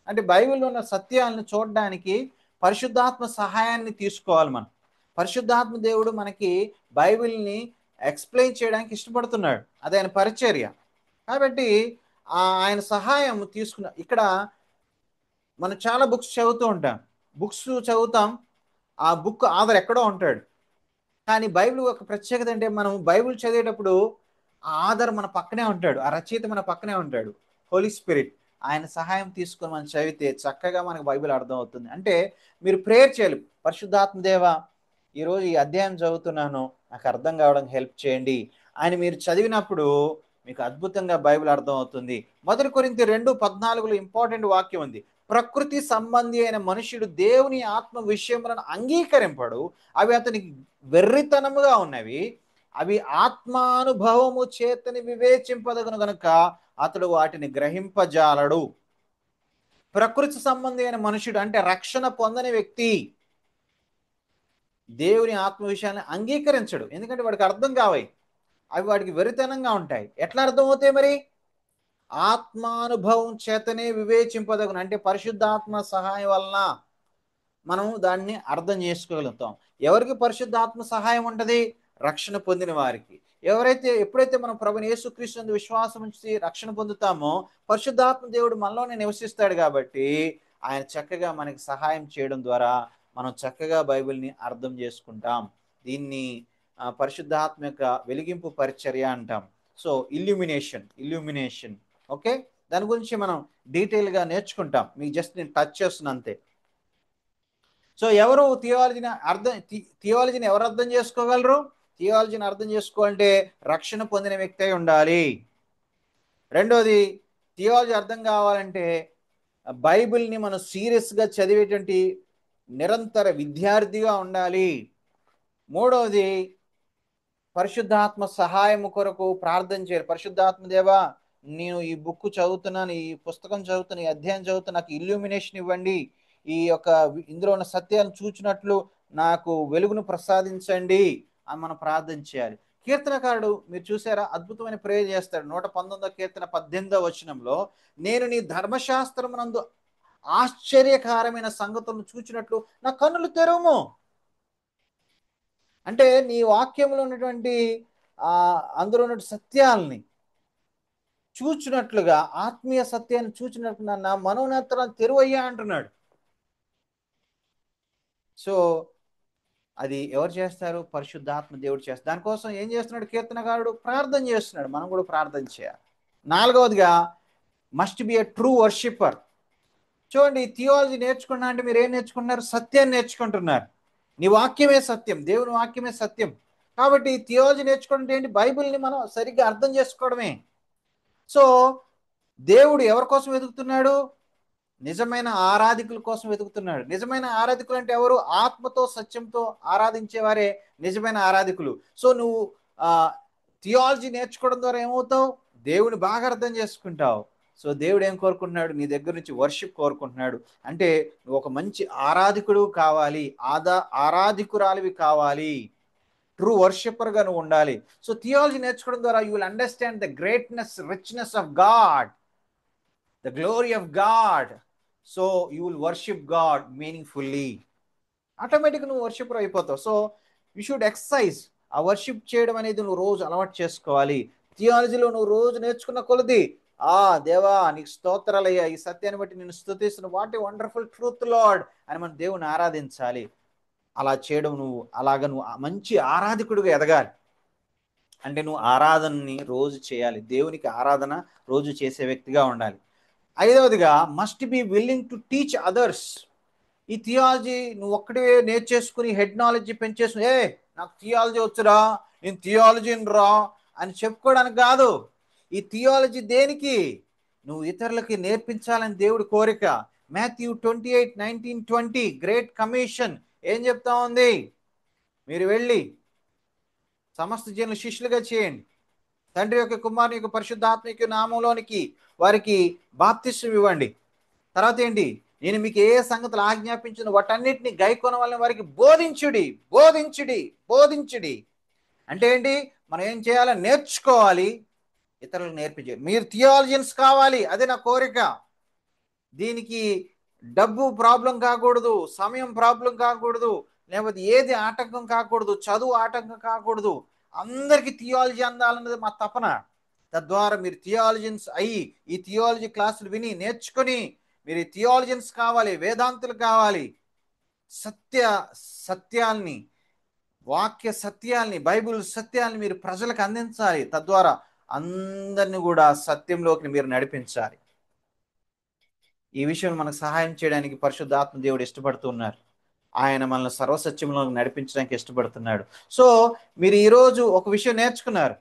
అంటే బైబిల్లో ఉన్న సత్యాలను చూడడానికి పరిశుద్ధాత్మ సహాయాన్ని తీసుకోవాలి మనం. పరిశుద్ధాత్మ దేవుడు మనకి బైబిల్ని ఎక్స్ప్లెయిన్ చేయడానికి ఇష్టపడుతున్నాడు, అది ఆయన పరిచర్య. కాబట్టి ఆయన సహాయం తీసుకున్న ఇక్కడ మనం చాలా బుక్స్ చదువుతూ ఉంటాం. బుక్స్ చదువుతాం, ఆ బుక్ ఆధార్ ఎక్కడో ఉంటాడు. కానీ బైబిల్ ఒక ప్రత్యేకత అంటే మనం బైబిల్ చదివేటప్పుడు ఆ ఆధార్ మన పక్కనే ఉంటాడు, ఆ రచయిత మన పక్కనే ఉంటాడు, హోలీ స్పిరిట్. ఆయన సహాయం తీసుకొని మనం చదివితే చక్కగా మనకు బైబిల్ అర్థం అవుతుంది. అంటే మీరు ప్రేయర్ చేయాలి, పరిశుద్ధాత్మ దేవ ఈరోజు ఈ అధ్యాయం చదువుతున్నాను, నాకు అర్థం కావడానికి హెల్ప్ చేయండి అని మీరు చదివినప్పుడు మీకు అద్భుతంగా బైబిల్ అర్థం అవుతుంది. 1 కొరింథీ 2:14 ఇంపార్టెంట్ వాక్యం ఉంది. ప్రకృతి సంబంధి అయిన మనుష్యుడు దేవుని ఆత్మ విషయములను అంగీకరింపడు, అవి అతనికి వెర్రితనముగా ఉన్నవి, అవి ఆత్మానుభవము చేతని వివేచింపదగును గనుక అతడు వాటిని గ్రహింపజాలడు. ప్రకృతి సంబంధి అయిన మనుషుడు అంటే రక్షణ పొందని వ్యక్తి దేవుని ఆత్మ విషయాన్ని అంగీకరించడు, ఎందుకంటే వాడికి అర్థం కావాయి, అవి వాడికి వెరితనంగా ఉంటాయి. ఎట్లా అర్థం అవుతాయి మరి? ఆత్మానుభవం చేతనే వివేచింపదగును అంటే పరిశుద్ధాత్మ సహాయం వలన మనం దాన్ని అర్థం చేసుకోగలుగుతాం. ఎవరికి పరిశుద్ధాత్మ సహాయం ఉంటుంది? రక్షణ పొందిన వారికి. ఎప్పుడైతే మనం ప్రభుని యేసుక్రీస్తు విశ్వాసం ఉంచి రక్షణ పొందుతామో పరిశుద్ధాత్మ దేవుడు మనలోనే నివసిస్తాడు. కాబట్టి ఆయన చక్కగా మనకి సహాయం చేయడం ద్వారా మనం చక్కగా బైబిల్ని అర్థం చేసుకుంటాం. దీన్ని పరిశుద్ధాత్మ యొక్క వెలిగింపు పరిచర్య అంటాం. సో ఇల్యూమినేషన్ ఓకే, దాని గురించి మనం డీటెయిల్గా నేర్చుకుంటాం. మీకు జస్ట్ నేను టచ్ చేస్తున్నా అంతే. సో ఎవరు థియాలజీని ఎవరు అర్థం చేసుకోగలరు? థియాలజీని అర్థం చేసుకోవాలంటే రక్షణ పొందిన వ్యక్తి అయి ఉండాలి. రెండోది, థియాలజీ అర్థం కావాలంటే బైబిల్ని మనం సీరియస్గా చదివేటువంటి నిరంతర విద్యార్థిగా ఉండాలి. మూడవది, పరిశుద్ధాత్మ సహాయం కొరకు ప్రార్థన చేయాలి. పరిశుద్ధాత్మ దేవా, నేను ఈ బుక్ చదువుతున్నాను, ఈ పుస్తకం చదువుతున్నాను, ఈ అధ్యాయం చదువుతున్నా, నాకు ఇల్యూమినేషన్ ఇవ్వండి, ఈ యొక్క ఇందులో ఉన్న సత్యాలను చూచినట్లు నాకు వెలుగును ప్రసాదించండి అని మనం ప్రార్థన చేయాలి. కీర్తనకారుడు మీరు చూసారా, అద్భుతమైన ప్రేయర్ చేస్తాడు. 119వ కీర్తన 18వ వచనంలో, నేను నీ ధర్మశాస్త్రమునందు ఆశ్చర్యకరమైన సంగతులను చూచినట్లు నా కన్నులు తెరవుము. అంటే నీ వాక్యంలో ఉన్నటువంటి అందులో ఉన్న సత్యాలని చూచినట్లుగా, ఆత్మీయ సత్యాన్ని చూచినట్లు నా మనోనేత్రాలను తెరువయ్యా అంటున్నాడు. సో అది ఎవరు చేస్తారు? పరిశుద్ధాత్మ దేవుడు చేస్తారు. దానికోసం ఏం చేస్తున్నాడు కీర్తనకారుడు? ప్రార్థన చేస్తున్నాడు. మనం కూడా ప్రార్థన చేయాలి. నాలుగవదిగా, మస్ట్ బి ఎ ట్రూ వర్షిప్పర్. చూడండి, థియాలజీ నేర్చుకున్నా అంటే మీరు ఏం నేర్చుకుంటున్నారు? సత్యాన్ని నేర్చుకుంటున్నారు. నీ వాక్యమే సత్యం, దేవుని వాక్యమే సత్యం. కాబట్టి థియాలజీ నేర్చుకుంటే ఏంటి? బైబిల్ని మనం సరిగ్గా అర్థం చేసుకోవడమే. సో దేవుడు ఎవరి కోసం వెతుకుతున్నాడు? నిజమైన ఆరాధికుల కోసం వెతుకుతున్నాడు. నిజమైన ఆరాధికులు అంటే ఎవరు? ఆత్మతో సత్యంతో ఆరాధించేవారే నిజమైన ఆరాధికులు. సో నువ్వు థియాలజీ నేర్చుకోవడం ద్వారా ఏమవుతావు? దేవుని బాగా అర్థం చేసుకుంటావు. సో దేవుడు ఏం కోరుకుంటున్నాడు? నీ దగ్గర నుంచి వర్షిప్ కోరుకుంటున్నాడు. అంటే నువ్వు ఒక మంచి ఆరాధికుడు కావాలి, ఆరాధికురాలివి కావాలి, ట్రూ వర్షిప్పర్గా నువ్వు ఉండాలి. సో థియాలజీ నేర్చుకోవడం ద్వారా you will understand the greatness, richness of God, the glory of God. So you will worship God meaningfully. ఆటోమేటిక్గా నువ్వు వర్షిప్పర్ అయిపోతావు. So you should exercise. ఆ వర్షిప్ చేయడం అనేది నువ్వు రోజు అలవాటు చేసుకోవాలి. థియాలజీలో నువ్వు రోజు నేర్చుకున్న కొలది దేవా నీకు స్తోత్రాలయ్యా, ఈ సత్యాన్ని బట్టి నేను స్తుతిస్తున్నాను, what a wonderful truth lord అని మనం దేవుని ఆరాధించాలి. అలా చేయడం నువ్వు మంచి ఆరాధకుడిగా ఎదగాలి. అంటే నువ్వు ఆరాధనని రోజు చేయాలి, దేవునికి ఆరాధన రోజు చేసే వ్యక్తిగా ఉండాలి. 5వదిగా must be willing to teach others. ఈ థియాలజీ నువ్వు ఒక్కడే నేర్చేసుకుని హెడ్ నాలెడ్జ్ పెంచేసుకుని నాకు థియాలజీ వచ్చురా, నేను థియాలజీని రా అని చెప్పుకోవడానికి కాదు. ఈ థియాలజీ దేనికి? నువ్వు ఇతరులకి నేర్పించాలని దేవుడి కోరిక. మాథ్యూ 28:19-20 గ్రేట్ కమిషన్ ఏం చెప్తా ఉంది? మీరు వెళ్ళి సమస్త జనులు శిష్యులుగా చేయండి, తండ్రి యొక్క, కుమారుని యొక్క, పరిశుద్ధాత్మ యొక్క నామంలోనికి వారికి బాప్తిస్మం ఇవ్వండి. తర్వాత ఏంటి? నేను మీకు ఏ సంగతులు ఆజ్ఞాపించిన వాటన్నిటిని గైకొన వలన వారికి బోధించుడి, బోధించుడి, బోధించుడి. అంటే ఏంటి? మనం ఏం చేయాలి? నేర్చుకోవాలి, ఇతరులకు నేర్పించాలి. మీరు థియాలజియన్స్ కావాలి, అదే నా కోరిక. దీనికి డబ్బు ప్రాబ్లం కాకూడదు, సమయం ప్రాబ్లం కాకూడదు, లేకపోతే ఏది ఆటంకం కాకూడదు, చదువు ఆటంకం కాకూడదు. అందరికీ థియాలజీ అందాలన్నది మా తపన. తద్వారా మీరు థియాలజియన్స్ అయ్యి ఈ థియాలజీ క్లాసులు విని నేర్చుకొని మీరు థియాలజియన్స్ కావాలి, వేదాంతులు కావాలి. సత్యాల్ని, వాక్య సత్యాల్ని, బైబిల్ సత్యాల్ని మీరు ప్రజలకు అందించాలి. తద్వారా అందరిని కూడా సత్యంలోకి మీరు నడిపించాలి. ఈ విషయం మనకు సహాయం చేయడానికి పరిశుద్ధాత్మ దేవుడు ఇష్టపడుతున్నారు. ఆయన మనల్ని సర్వసత్యంలో నడిపించడానికి ఇష్టపడుతున్నాడు. సో మీరు ఈరోజు ఒక విషయం నేర్చుకున్నారు,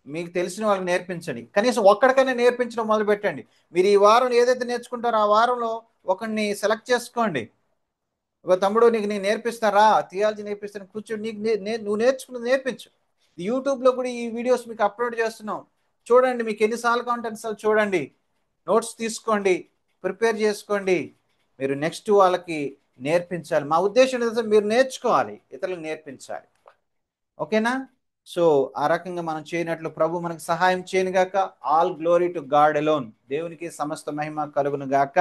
మీకు తెలిసిన వాళ్ళకి నేర్పించండి. కనీసం ఒక్కడికైనా నేర్పించడం మొదలు పెట్టండి. మీరు ఈ వారం ఏదైతే నేర్చుకుంటారో ఆ వారంలో ఒకరిని సెలెక్ట్ చేసుకోండి. ఒక తమ్ముడు నీకు నేను నేర్పిస్తారా, థియాలజీ నేర్పిస్తాను, కూర్చొని నీకు నువ్వు నేర్చుకుని నేర్పించు. యూట్యూబ్లో కూడా ఈ వీడియోస్ మీకు అప్లోడ్ చేస్తున్నాం, చూడండి. మీకు ఎన్నిసార్లు కావాలంటే అన్నిసార్లు చూడండి, నోట్స్ తీసుకోండి, ప్రిపేర్ చేసుకోండి. మీరు నెక్స్ట్ వాళ్ళకి నేర్పించాలి. మా ఉద్దేశం ఏంటంటే మీరు నేర్చుకోవాలి, ఇతరులకు నేర్పించాలి. ఓకేనా? సో ఆ రకంగా మనం చేయనట్లు ప్రభు మనకు సహాయం చేయను గాక. All glory to God alone. దేవునికి సమస్త మహిమ కలుగును గాక.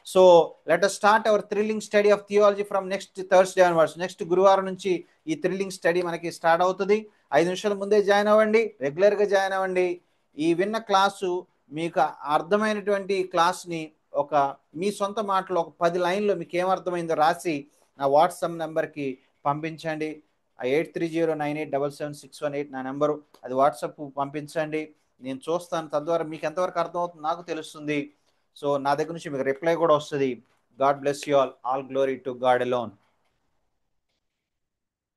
So let us start our thrilling study of theology from next Thursday onwards. Next గురువారం నుంచి ఈ థ్రిల్లింగ్ స్టడీ మనకి స్టార్ట్ అవుతుంది. 5 నిమిషాల ముందే జాయిన్ అవ్వండి, రెగ్యులర్గా జాయిన్ అవ్వండి. ఈ విన్న క్లాసు మీకు అర్థమైనటువంటి క్లాస్ని మీ సొంత మాటలో ఒక 10 లైన్లో మీకు ఏమర్థమైందో రాసి నా వాట్సాప్ నెంబర్కి పంపించండి. 8309877618 నా నెంబరు. అది వాట్సాప్ పంపించండి, నేను చూస్తాను. తద్వారా మీకు ఎంతవరకు అర్థమవుతుంది నాకు తెలుస్తుంది. సో నా దగ్గర నుంచి మీకు రిప్లై కూడా వస్తుంది. God bless you all. All glory to God alone.